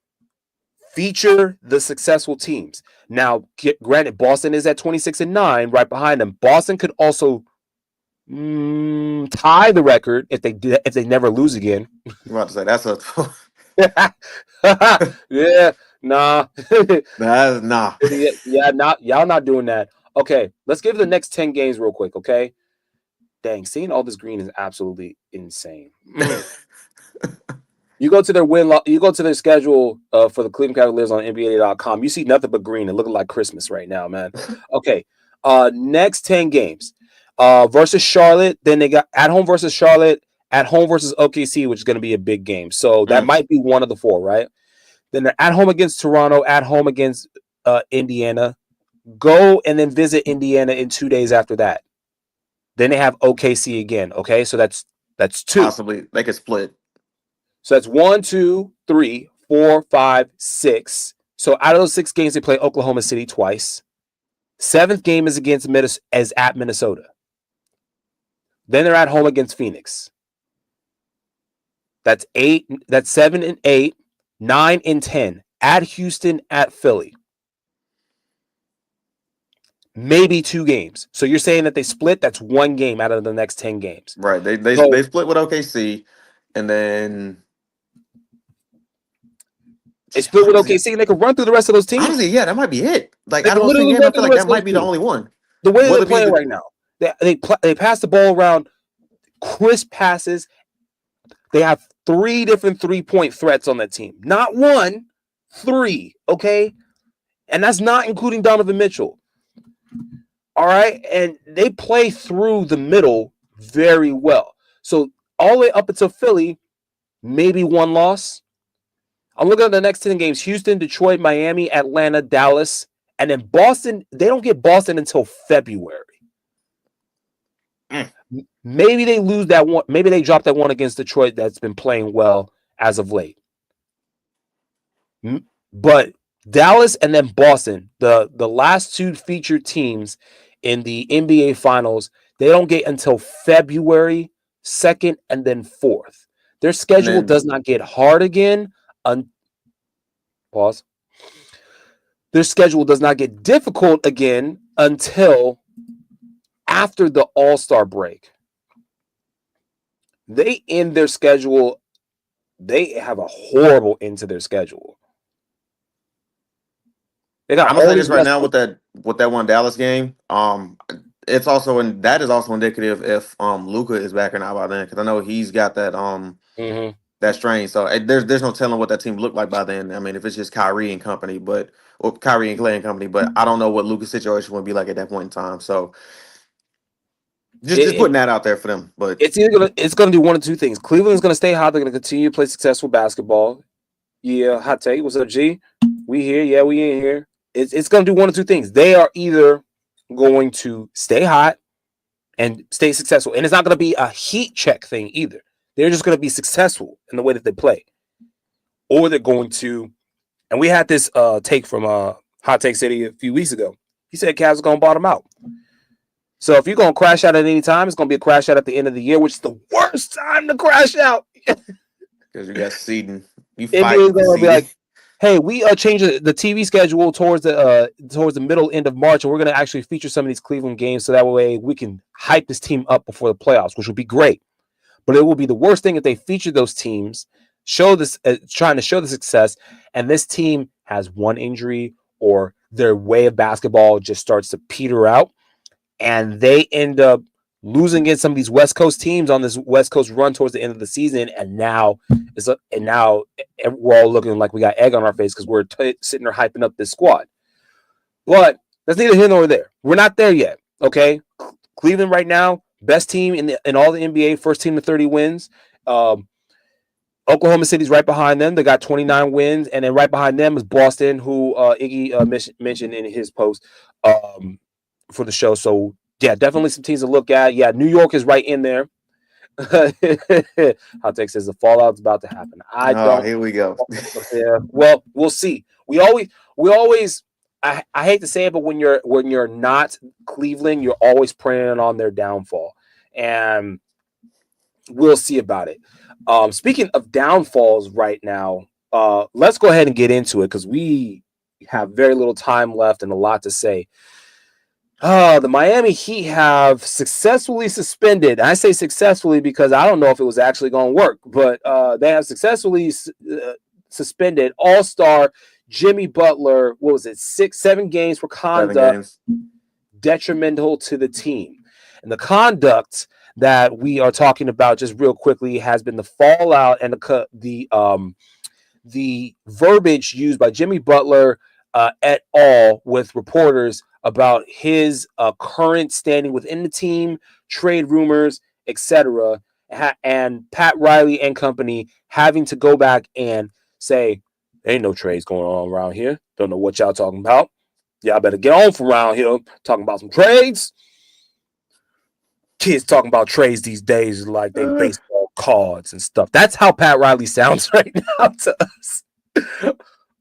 Feature the successful teams. Now, granted, Boston is at 26-9, right behind them. Boston could also tie the record if they never lose again. I'm about to say that's a Yeah, nah. that's nah. Yeah, not y'all not doing that. Okay, let's give the next 10 games real quick, okay? Dang, seeing all this green is absolutely insane. You go to their you go to their schedule for the Cleveland Cavaliers on NBA.com. You see nothing but green. It looking like Christmas right now, man. Okay. Next 10 games. Versus Charlotte. Then they got at home versus Charlotte, at home versus OKC, which is going to be a big game. So that Mm, might be one of the 4, right? Then they're at home against Toronto, at home against Indiana. Go and then visit Indiana in 2 days after that. Then they have OKC again. Okay, so that's 2. possibly they could split. So that's 1, 2, 3, 4, 5, 6. So out of those 6 games, they play Oklahoma City twice. 7th game is against at Minnesota. Then they're at home against Phoenix. That's 8. That's 7 and 8, 9 and 10. At Houston, at Philly. Maybe 2 games. So you're saying that they split? That's 1 game out of the next 10 games. Right. They So they split with OKC, and then they split with honestly, OKC, and they could run through the rest of those teams. honestly, yeah, that might be it. Like They out could of those 10 literally games, I run through feel the like rest that of those might be the teams. only one. The way Will they're it be playing the right now, they pass the ball around, crisp passes. They have 3 different 3-point threats on that team. Not 1, 3, okay? And that's not including Donovan Mitchell. All right? And they play through the middle very well. So all the way up until Philly, maybe 1 loss. I'm looking at the next 10 games: Houston, Detroit, Miami, Atlanta, Dallas, and then Boston. They don't get Boston until February. Mm. Maybe they lose that one. Maybe they drop that one against Detroit that's been playing well as of late. But Dallas and then Boston, the last 2 featured teams in the NBA Finals, they don't get until February 2nd and then 4th. Their And schedule then does not get hard again. Pause. Their schedule does not get difficult again until after the All-Star break. They end their schedule. They have a horrible end to their schedule. They got I'm gonna all say this these right West now Coast. with that one Dallas game. It's also that is also indicative if Luca is back or not by then, because I know he's got Mhm. that strain. So there's no telling what that team looked like by then. I mean, if it's just Kyrie and company, or Kyrie and Clay and company, but I don't know what Luca's situation would be like at that point in time. So just It, putting that out there for them. But it's gonna do one of 2 things. Cleveland's gonna stay hot. They're gonna continue to play successful basketball. Yeah, hot take. What's up, G? We here? Yeah, we in here. It's gonna do one of 2 things. They are either going to stay hot and stay successful, and it's not gonna be a heat check thing either. They're just gonna be successful in the way that they play, or they're going to. And we had this take from Hot Take City a few weeks ago. He said Cavs are gonna bottom out. So if you're gonna crash out at any time, it's gonna be a crash out at the end of the year, which is the worst time to crash out. because you got seeding, you NBA is fighting for gonna be seeding. like, hey, we changed the TV schedule towards the middle end of March, and we're gonna actually feature some of these Cleveland games, so that way we can hype this team up before the playoffs, which would be great. But it will be the worst thing if they feature those teams, show this, trying to show the success, and this team has one injury or their way of basketball just starts to peter out, and they end up losing against some of these West Coast teams on this West Coast run towards the end of the season, and now we're all looking like we got egg on our face because we're sitting there hyping up this squad. But that's neither here nor there. We're not there yet. Okay, Cleveland right now, best team in all the NBA, first team to 30 wins. Um, Oklahoma City's right behind them. They got 29 wins, and then right behind them is Boston, who Iggy mentioned in his post um, for the show. So yeah, definitely some teams to look at. Yeah, New York is right in there. Hot take says the fallout's about to happen. I Oh, don't. here we go. Yeah. Well, we'll see. We always. I hate to say it, but when you're not Cleveland, you're always preying on their downfall, and we'll see about it. Speaking of downfalls, right now, let's go ahead and get into it because we have very little time left and a lot to say. The Miami Heat have successfully suspended. I say successfully because I don't know if it was actually going to work, but they have successfully suspended All-Star Jimmy Butler. What was it? 7 games for 7 games. detrimental to the team. And the conduct that we are talking about, just real quickly, has been the fallout and the verbiage used by Jimmy Butler et al. With reporters about his current standing within the team, trade rumors, etc. And Pat Riley and company having to go back and say, ain't no trades going on around here. Don't know what y'all talking about. Y'all better get on from around here talking about some trades. Kids talking about trades these days like they baseball cards and stuff. That's how Pat Riley sounds right now to us.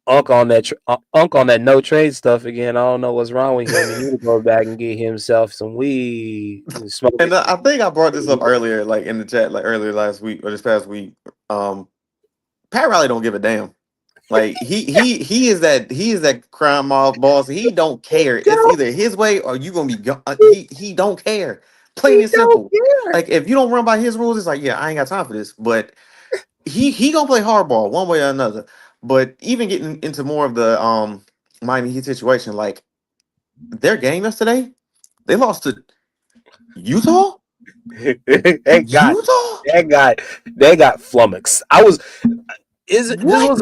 Unk on that no trade stuff again. I don't know what's wrong with him. He need to go back and get himself some weed and smoke And it. I think I brought this up earlier, like in the chat, like earlier last week or this past week. Pat Riley don't give a damn. Like he is that crime mob boss. He don't care. It's either his way or you gonna be gone. He don't care. Plain He and don't simple. care. Like if you don't run by his rules, it's like yeah, I ain't got time for this. But he gonna play hardball one way or another. But even getting into more of the Miami Heat situation, like their game yesterday, they lost to Utah. Thank God. Utah. They got flummoxed. I was is What?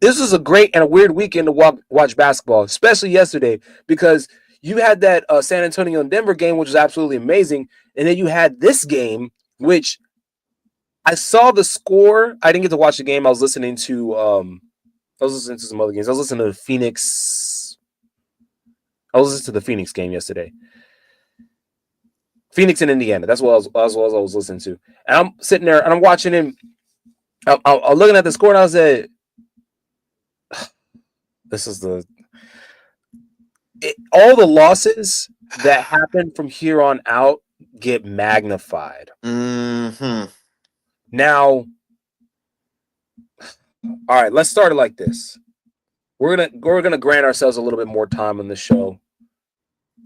this was a great and a weird weekend to watch basketball, especially yesterday because you had that San Antonio and Denver game, which was absolutely amazing, and then you had this game, which I saw the score. I didn't get to watch the game. I was listening to some other games. I was listening to the Phoenix. I was listening to the Phoenix game yesterday. Phoenix and Indiana. That's what I was listening to. And I'm sitting there and I'm watching him. I'm looking at the score and I said, "This is all the losses that happen from here on out get magnified." Hmm. Now, all right, let's start it like this. We're gonna grant ourselves a little bit more time on the show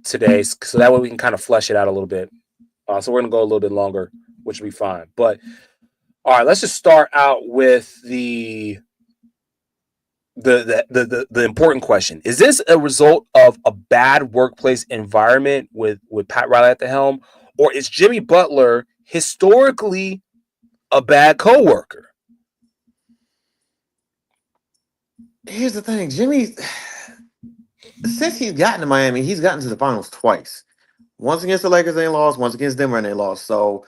today, so that way we can kind of flesh it out a little bit. So we're gonna go a little bit longer, which will be fine. But all right, let's just start out with the important question. Is this a result of a bad workplace environment with Pat Riley at the helm, or is Jimmy Butler historically a bad coworker? Here's the thing, Jimmy. Since he's gotten to Miami, he's gotten to the finals twice. Once against the Lakers, they lost. Once against Denver, and they lost. So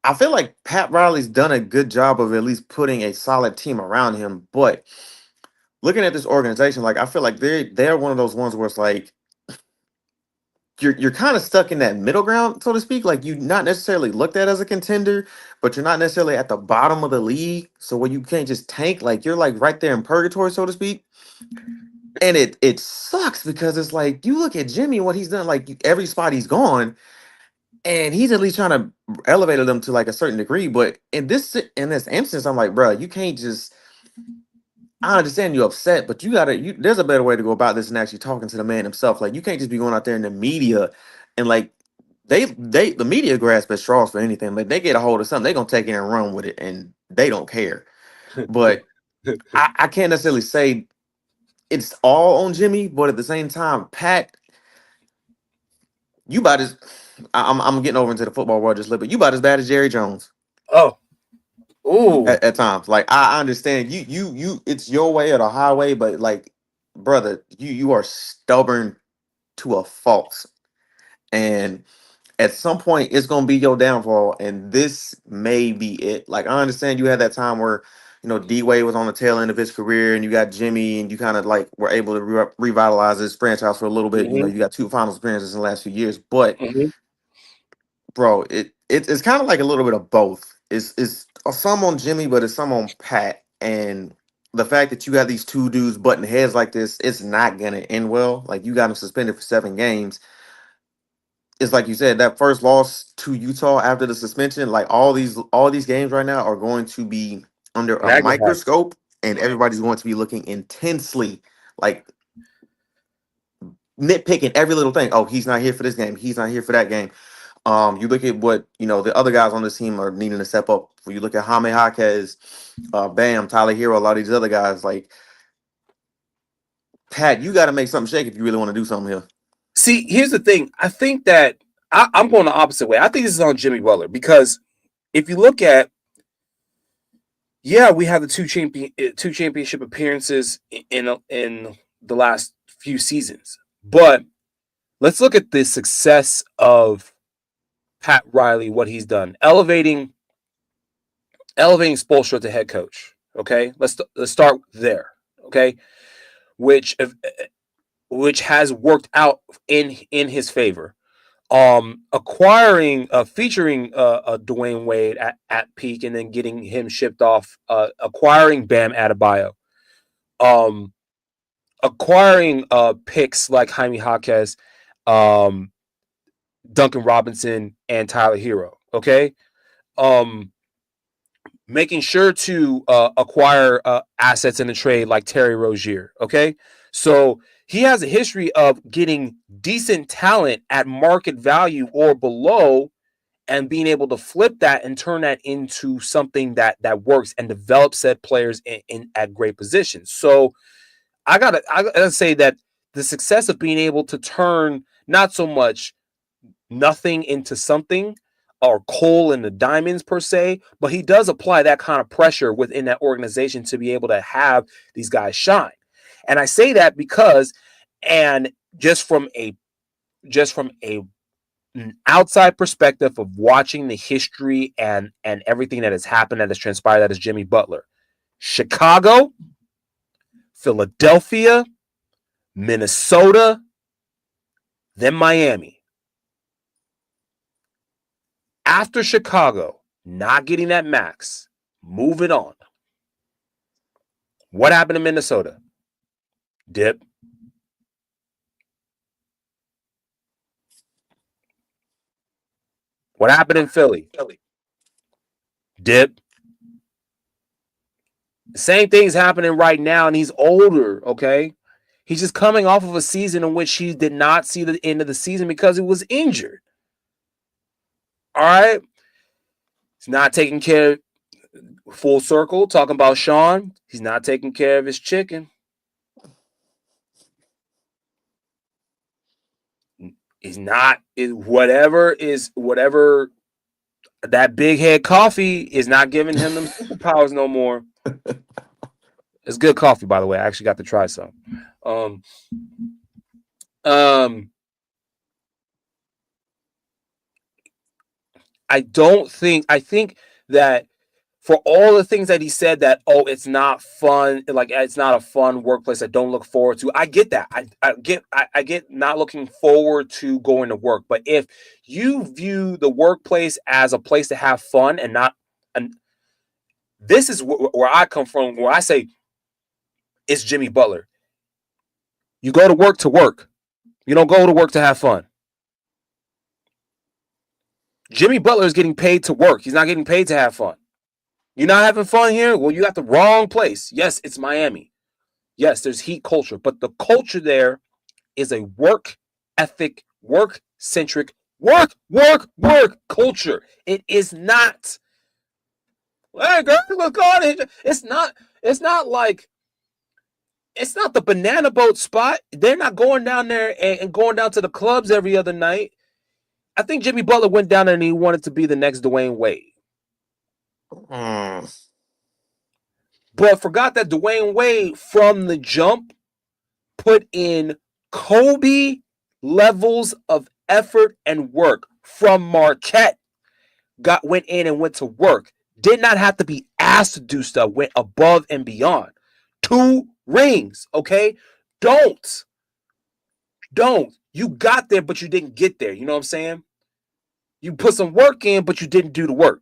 I feel like Pat Riley's done a good job of at least putting a solid team around him. But looking at this organization, like I feel like they're one of those ones where it's like you're kind of stuck in that middle ground, so to speak. Like you're not necessarily looked at as a contender, but you're not necessarily at the bottom of the league. So where you can't just tank, like you're like right there in purgatory, so to speak. And it sucks because it's like you look at Jimmy, what he's done, like every spot he's gone, and he's at least trying to elevate them to like a certain degree. But in this instance, I'm like, bro, you can't just. I understand you're upset, but you gotta. There's a better way to go about this than actually talking to the man himself. Like you can't just be going out there in the media and like the media grasp at straws for anything. Like they get a hold of something, they gonna take it and run with it, and they don't care. But I can't necessarily say it's all on Jimmy, but at the same time, Pat, you about to. I'm getting over into the football world just a little bit. You about as bad as Jerry Jones Oh, ooh, at times. Like I understand you it's your way or the highway, but like brother, you are stubborn to a fault. And at some point it's gonna be your downfall, and this may be it. Like I understand you had that time where D Wade was on the tail end of his career, and you got Jimmy, and you kind of like were able to revitalize this franchise for a little bit. hmm You got two finals appearances in the last few years, but hmm bro, it's kind of like a little bit of both. It's some on Jimmy, but it's some on Pat, and the fact that you got these two dudes butting heads like this, it's not gonna end well. Like you got him suspended for 7 games. It's like you said, that first loss to Utah after the suspension, like all these games right now are going to be under a magnified. microscope, and everybody's going to be looking intensely, like nitpicking every little thing. Oh, he's not here for this game. He's not here for that game. You look at what the other guys on this team are needing to step up. When you look at Jaime Jaquez, Bam, Tyler Hero, a lot of these other guys, like Pat, you got to make something shake if you really want to do something here. See, here's the thing. I think that I'm going the opposite way. I think this is on Jimmy Butler because if you look at, yeah, we have the two championship appearances in the last few seasons, but let's look at the success of Pat Riley, what he's done, elevating Spoelstra to head coach. Okay, let's start there. Okay, which which has worked out in his favor. Acquiring, featuring Dwayne Wade at peak, and then getting him shipped off. Acquiring Bam Adebayo. Um, Acquiring picks like Jaime Jaquez, um, Duncan Robinson, and Tyler Hero. Okay. Um, Making sure to acquire assets in the trade like Terry Rozier. Okay, so he has a history of getting decent talent at market value or below, and being able to flip that and turn that into something that works and develop said players in at great positions. So I gotta say that the success of being able to turn not so much nothing into something or coal in the diamonds per se, but he does apply that kind of pressure within that organization to be able to have these guys shine. And I say that because, and just from a an outside perspective of watching the history and everything that has happened, that has transpired, that is Jimmy Butler. Chicago, Philadelphia, Minnesota, then Miami. After Chicago, not getting that max, moving on. What happened in Minnesota? Dip. What happened in Philly? Dip. The same thing's happening right now, and he's older, okay? He's just coming off of a season in which he did not see the end of the season because he was injured. All right? He's not taking care, full circle, talking about Sean. He's not taking care of his chicken. He's not, whatever that big head coffee is not giving him them superpowers no more. It's good coffee, by the way. I actually got to try some. Um, um, I think that for all the things that he said, that it's not fun, like it's not a fun workplace, I don't look forward to. I get that. I get not looking forward to going to work. But if you view the workplace as a place to have fun and not, and this is where I come from, where I say it's Jimmy Butler. You go to work to work. You don't go to work to have fun. Jimmy Butler is getting paid to work. He's not getting paid to have fun. You're not having fun here? Well, you got the wrong place. Yes, it's Miami. Yes, there's heat culture, but the culture there is a work ethic, work centric, work culture. It is not, hey girl, let's go on. It's not like, it's not the banana boat spot. They're not going down there and going down to the clubs every other night. I think Jimmy Butler went down there and he wanted to be the next Dwayne Wade. Mm. But forgot that Dwayne Wade from the jump put in Kobe levels of effort and work from Marquette. Went in and went to work. Did not have to be asked to do stuff. Went above and beyond. 2 rings, okay? Don't. You got there, but you didn't get there. You know what I'm saying? You put some work in, but you didn't do the work.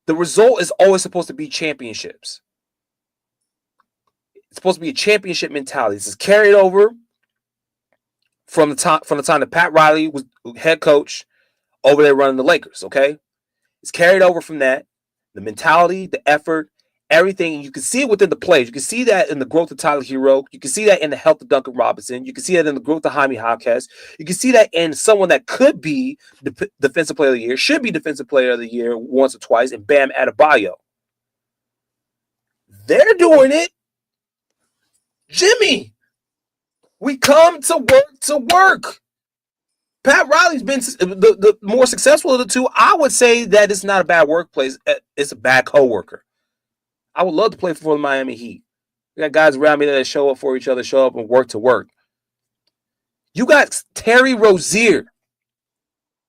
The result is always supposed to be championships. It's supposed to be a championship mentality. This is carried over from the time that Pat Riley was head coach over there running the Lakers. Okay, it's carried over from that. The mentality, the effort, everything. You can see it within the plays. You can see that in the growth of Tyler Hero. You can see that in the health of Duncan Robinson. You can see that in the growth of Jaime Jaquez. You can see that in someone that could be the defensive player of the year, should be defensive player of the year once or twice, and Bam Adebayo. They're doing it. Jimmy, we come to work to work. Pat Riley's been the more successful of the two. I would say that it's not a bad workplace. It's a bad coworker. I would love to play for the Miami Heat. We got guys around me that show up for each other, show up and work to work. You got Terry Rozier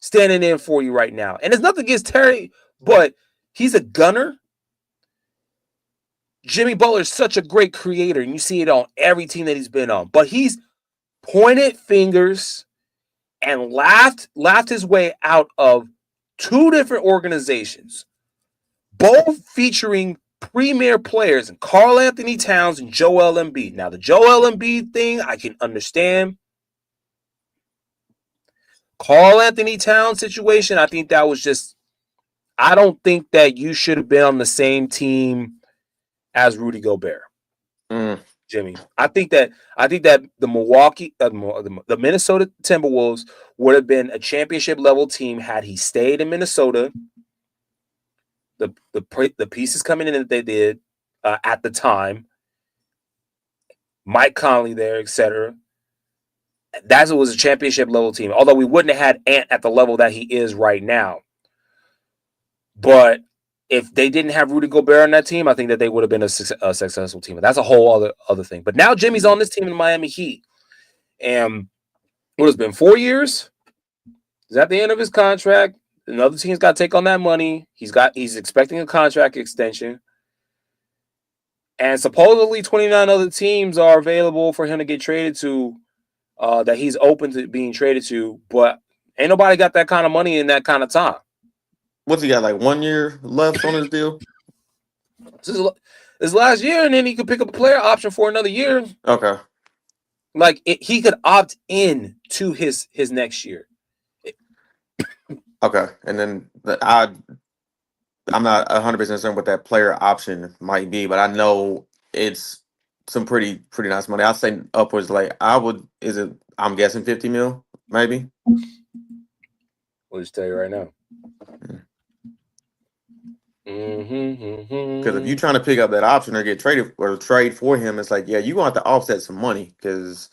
standing in for you right now. And there's nothing against Terry, but he's a gunner. Jimmy Butler is such a great creator, and you see it on every team that he's been on. But he's pointed fingers and laughed his way out of 2 different organizations, both featuring premier players in Karl Anthony Towns and Joel Embiid. Now, the Joel Embiid thing, I can understand. Karl Anthony Towns situation, I think that was just, I don't think that you should have been on the same team as Rudy Gobert. Jimmy. I think that the the Minnesota Timberwolves would have been a championship level team had he stayed in Minnesota. The pieces coming in that they did at the time, Mike Conley there, etc. That was a championship level team. Although we wouldn't have had Ant at the level that he is right now, but if they didn't have Rudy Gobert on that team, I think that they would have been a successful team. But that's a whole other thing. But now Jimmy's on this team in the Miami Heat. And what has been 4 years? Is at the end of his contract. Another team's got to take on that money. He's expecting a contract extension. And supposedly 29 other teams are available for him to get traded to, that he's open to being traded to. But ain't nobody got that kind of money in that kind of time. What's he got, like 1 year left on his deal? This last year, and then he could pick up a player option for another year. Okay. Like he could opt in to his next year. Okay. And then I'm not 100% certain what that player option might be, but I know it's some pretty nice money. I'd say upwards, like I'm guessing 50 mil, maybe. We'll just tell you right now. Because if you're trying to pick up that option or get traded or trade for him, it's like, yeah, you want to offset some money. Because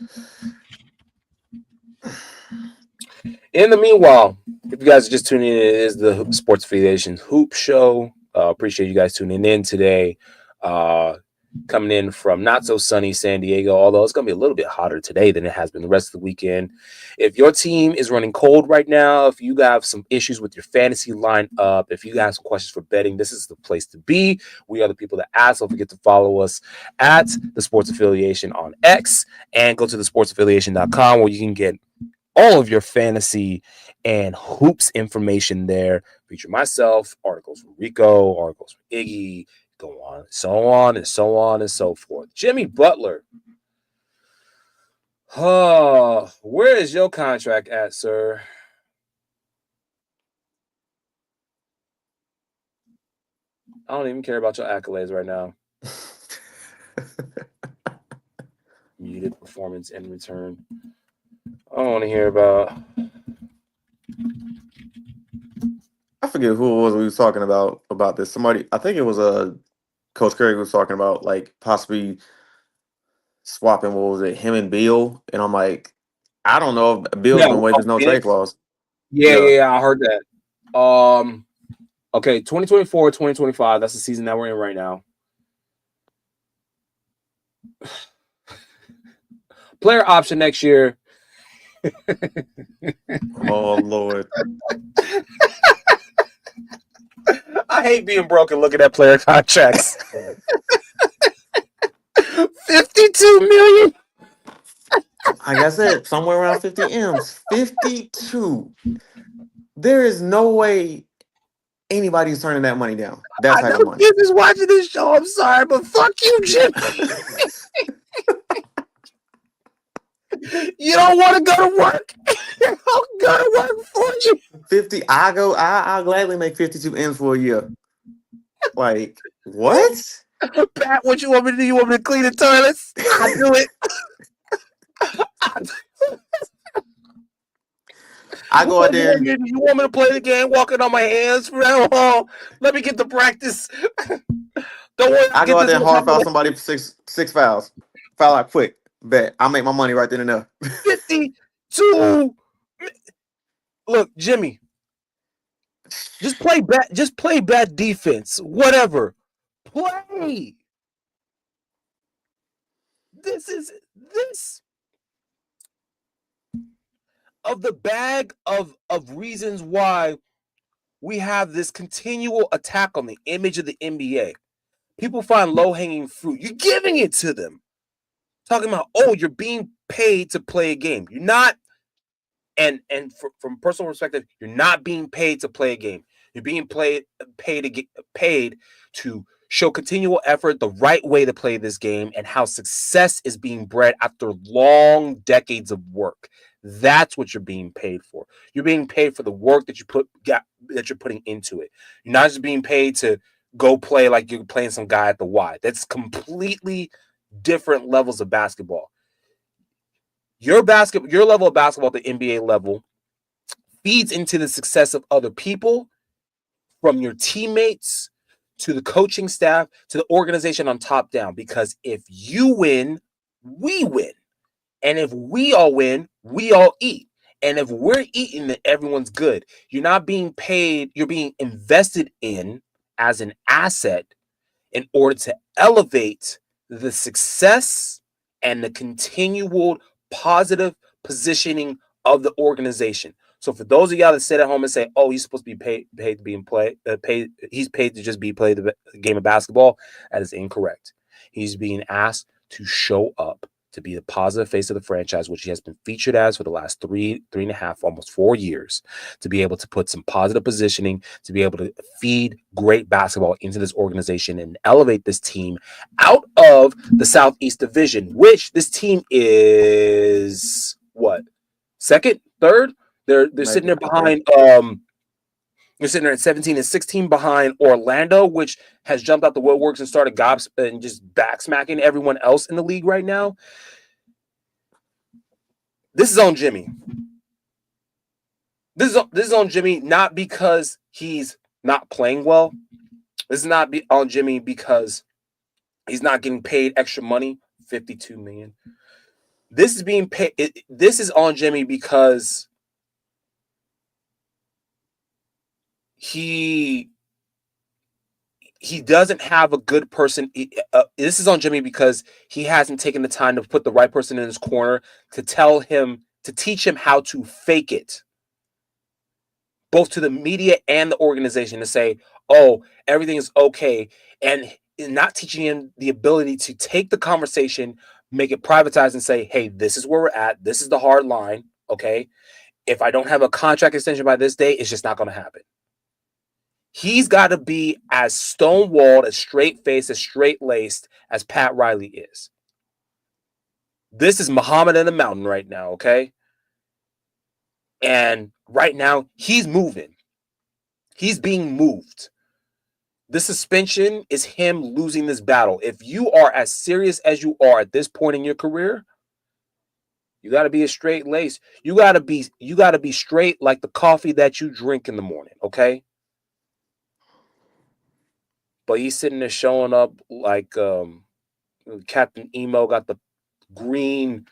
in the meanwhile, if you guys are just tuning in, it is the Sports Affiliation Hoop Show. Appreciate you guys tuning in today. Coming in from not so sunny San Diego, although it's going to be a little bit hotter today than it has been the rest of the weekend. If your team is running cold right now, if you have some issues with your fantasy lineup, if you have some questions for betting, this is the place to be. We are the people that ask. Don't forget to follow us at the Sports Affiliation on X and go to thesportsaffiliation.com where you can get all of your fantasy and hoops information there. Feature myself, articles from Rico, articles from Iggy, go on, so on and so on and so forth. Jimmy Butler. Oh, where is your contract at, sir? I don't even care about your accolades right now. Muted performance in return. I don't want to hear about. I forget who it was we was talking about this. Somebody, I think it was Coach Curry was talking about like possibly swapping, what was it, him and Beal, and I'm like, I don't know if Bill's Yeah, gonna waive his no trade Phoenix. clause. Yeah, Yeah. yeah, yeah, I heard that. Okay, 2024, 2025. That's the season that we're in right now. Player option next year. Oh Lord. I hate being broke and looking at player contracts. 52 million. Like I said, somewhere around 50 M's. 52. There is no way anybody's turning that money down. That I type know of money. kids is watching this show. I'm sorry, but fuck you, Jim. You don't want to go to work. I'll go to work for you. 50. I'll gladly make 52 M's for a year. Like, what? Pat, what you want me to do? You want me to clean the toilets? I do it. I go out What there more and do you want me to play the game walking on my hands? Oh, let me get the practice. Don't worry, I'll I go get out this there and one hard out foul of somebody for six fouls. Foul out quick. Bet. I'll make my money right then and there. 52. Look, Jimmy, just play bad defense. Whatever. Play. This of the bag of reasons why we have this continual attack on the image of the NBA. People find low-hanging fruit. You're giving it to them. Talking about, oh, you're being paid to play a game. You're not, and from personal perspective, you're not being paid to play a game. You're being paid to show continual effort, the right way to play this game, and how success is being bred after long decades of work. That's what you're being paid for. You're being paid for the work that you're putting into it. You're not just being paid to go play like you're playing some guy at the Y. That's completely different levels of basketball. Your level of basketball at the NBA level feeds into the success of other people, from your teammates to the coaching staff to the organization on top down. Because if you win, we win. And if we all win, we all eat. And if we're eating, then everyone's good. You're not being paid, you're being invested in as an asset in order to elevate the success and the continual positive positioning of the organization. So for those of y'all that sit at home and say, "Oh, he's supposed to be paid to be in play, he's paid to just be play the game of basketball," that is incorrect. He's being asked to show up to be the positive face of the franchise, which he has been featured as for the last three and a half, almost 4 years, to be able to put some positive positioning, to be able to feed great basketball into this organization and elevate this team out of the Southeast Division, which this team is what? Second, third? They're sitting Maybe. there behind they're sitting there at 17 and 16 behind Orlando, which has jumped out the woodworks and started gobs and just backsmacking everyone else in the league right now. This is on Jimmy. This is on Jimmy, not because he's not playing well. This is not on Jimmy because he's not getting paid extra money, 52 million. This is being paid. This is on Jimmy because he doesn't have a good person. This is on Jimmy because he hasn't taken the time to put the right person in his corner to teach him how to fake it, both to the media and the organization, to say, "Oh, everything is okay," and not teaching him the ability to take the conversation, make it privatized, and say, "Hey, this is where we're at. This is the hard line. Okay, if I don't have a contract extension by this day, it's just not going to happen." He's got to be as stonewalled, as straight-faced, as straight-laced as Pat Riley is. This is Muhammad in the mountain right now, okay? And right now, he's moving. He's being moved. This suspension is him losing this battle. If you are as serious as you are at this point in your career, you got to be a straight lace. You got to be straight like the coffee that you drink in the morning, okay? But he's sitting there showing up like Captain Emo got the green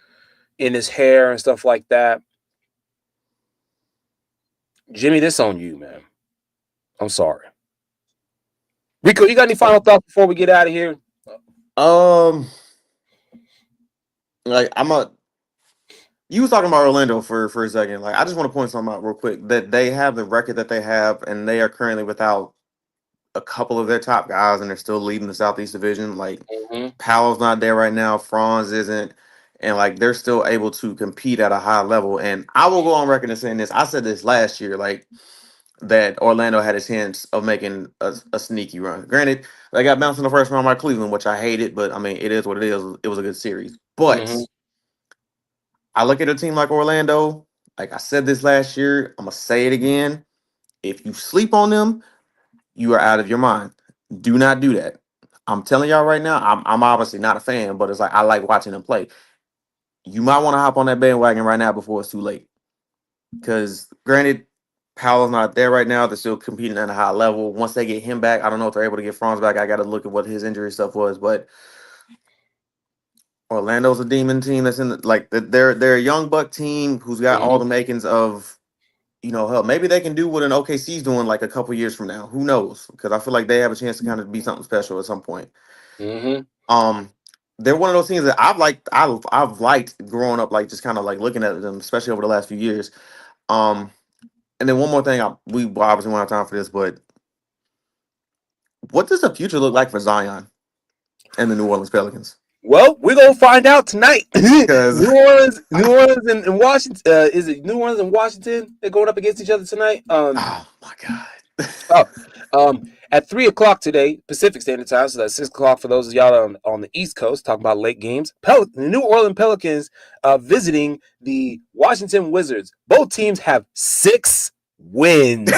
in his hair and stuff like that. Jimmy, this on you, man. I'm sorry. Rico, you got any final thoughts before we get out of here? Um, like I'm a. You was talking about Orlando for a second. Like I just want to point something out real quick that they have the record that they have, and they are currently without a couple of their top guys, and they're still leading the Southeast Division. Like Mm-hmm. Paolo's not there right now, Franz isn't, and like they're still able to compete at a high level. And I will go on record and saying this. I said this last year, like that Orlando had a chance of making a sneaky run. Granted, they got bounced in the first round by Cleveland, which I hated, but I mean it is what it is. It was a good series. But Mm-hmm. I look at a team like Orlando, like I said this last year, I'm gonna say it again. If you sleep on them, you are out of your mind. Do not do that. I'm telling y'all right now, I'm obviously not a fan, but it's like I like watching them play. You might want to hop on that bandwagon right now before it's too late. Because granted, Powell's not there right now. They're still competing at a high level. Once they get him back, I don't know if they're able to get Franz back. I got to look at what his injury stuff was, but Orlando's a demon team that's in they're a young buck team who's got all Mm-hmm. the makings of hell, maybe they can do what an OKC's doing like a couple years from now. Who knows? Because I feel like they have a chance to kind of be something special at some point. Mm-hmm. Um, they're one of those teams that I've liked growing up, like just kind of like looking at them, especially over the last few years. Um, and then one more thing, we obviously won't have time for this, but what does the future look like for Zion and the New Orleans Pelicans? Well, we're gonna find out tonight. Because New Orleans, and Washington. Is it New Orleans and Washington? They're going up against each other tonight. oh my god, Oh, at 3 o'clock today, Pacific Standard Time. So that's 6 o'clock for those of y'all on the East Coast. Talking about late games. The New Orleans Pelicans visiting the Washington Wizards. Both teams have 6 wins.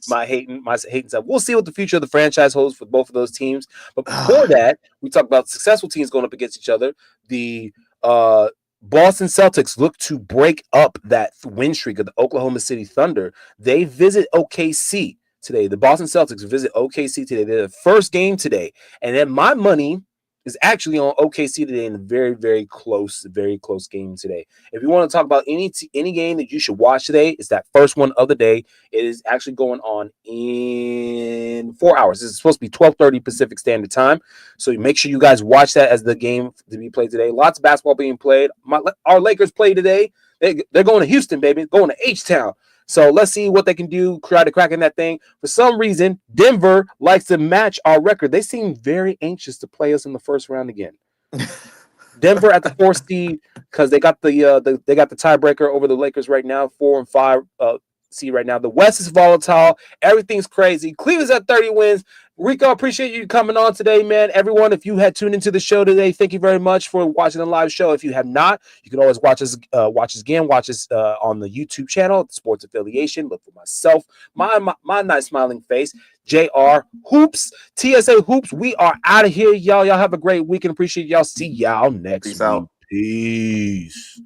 My hating stuff. We'll see what the future of the franchise holds for both of those teams. But before that, we talked about successful teams going up against each other. The Boston Celtics look to break up that win streak of the Oklahoma City Thunder. They visit OKC today. The Boston Celtics visit OKC today. They're the first game today. And then my money is actually on OKC today in a very, very close game today. If you want to talk about any game that you should watch today, it's that first one of the day. It is actually going on in 4 hours. This is supposed to be 12:30 Pacific Standard Time. So make sure you guys watch that as the game to be played today. Lots of basketball being played. Our Lakers play today. They're going to Houston, baby. Going to H-Town. So let's see what they can do, try to crack in that thing. For some reason, Denver likes to match our record. They seem very anxious to play us in the first round again. Denver at the 4th seed because they got the tiebreaker over the Lakers right now, 4 and 5 seed right now. The West is volatile. Everything's crazy. Cleveland's at 30 wins. Rico, appreciate you coming on today, man. Everyone, if you had tuned into the show today, thank you very much for watching the live show. If you have not, you can always watch us again. Watch us on the YouTube channel, Sports Affiliation. Look for myself, my nice smiling face, JR Hoops, TSA Hoops. We are out of here, y'all. Y'all have a great week and appreciate y'all. See y'all next peace week. out. Peace.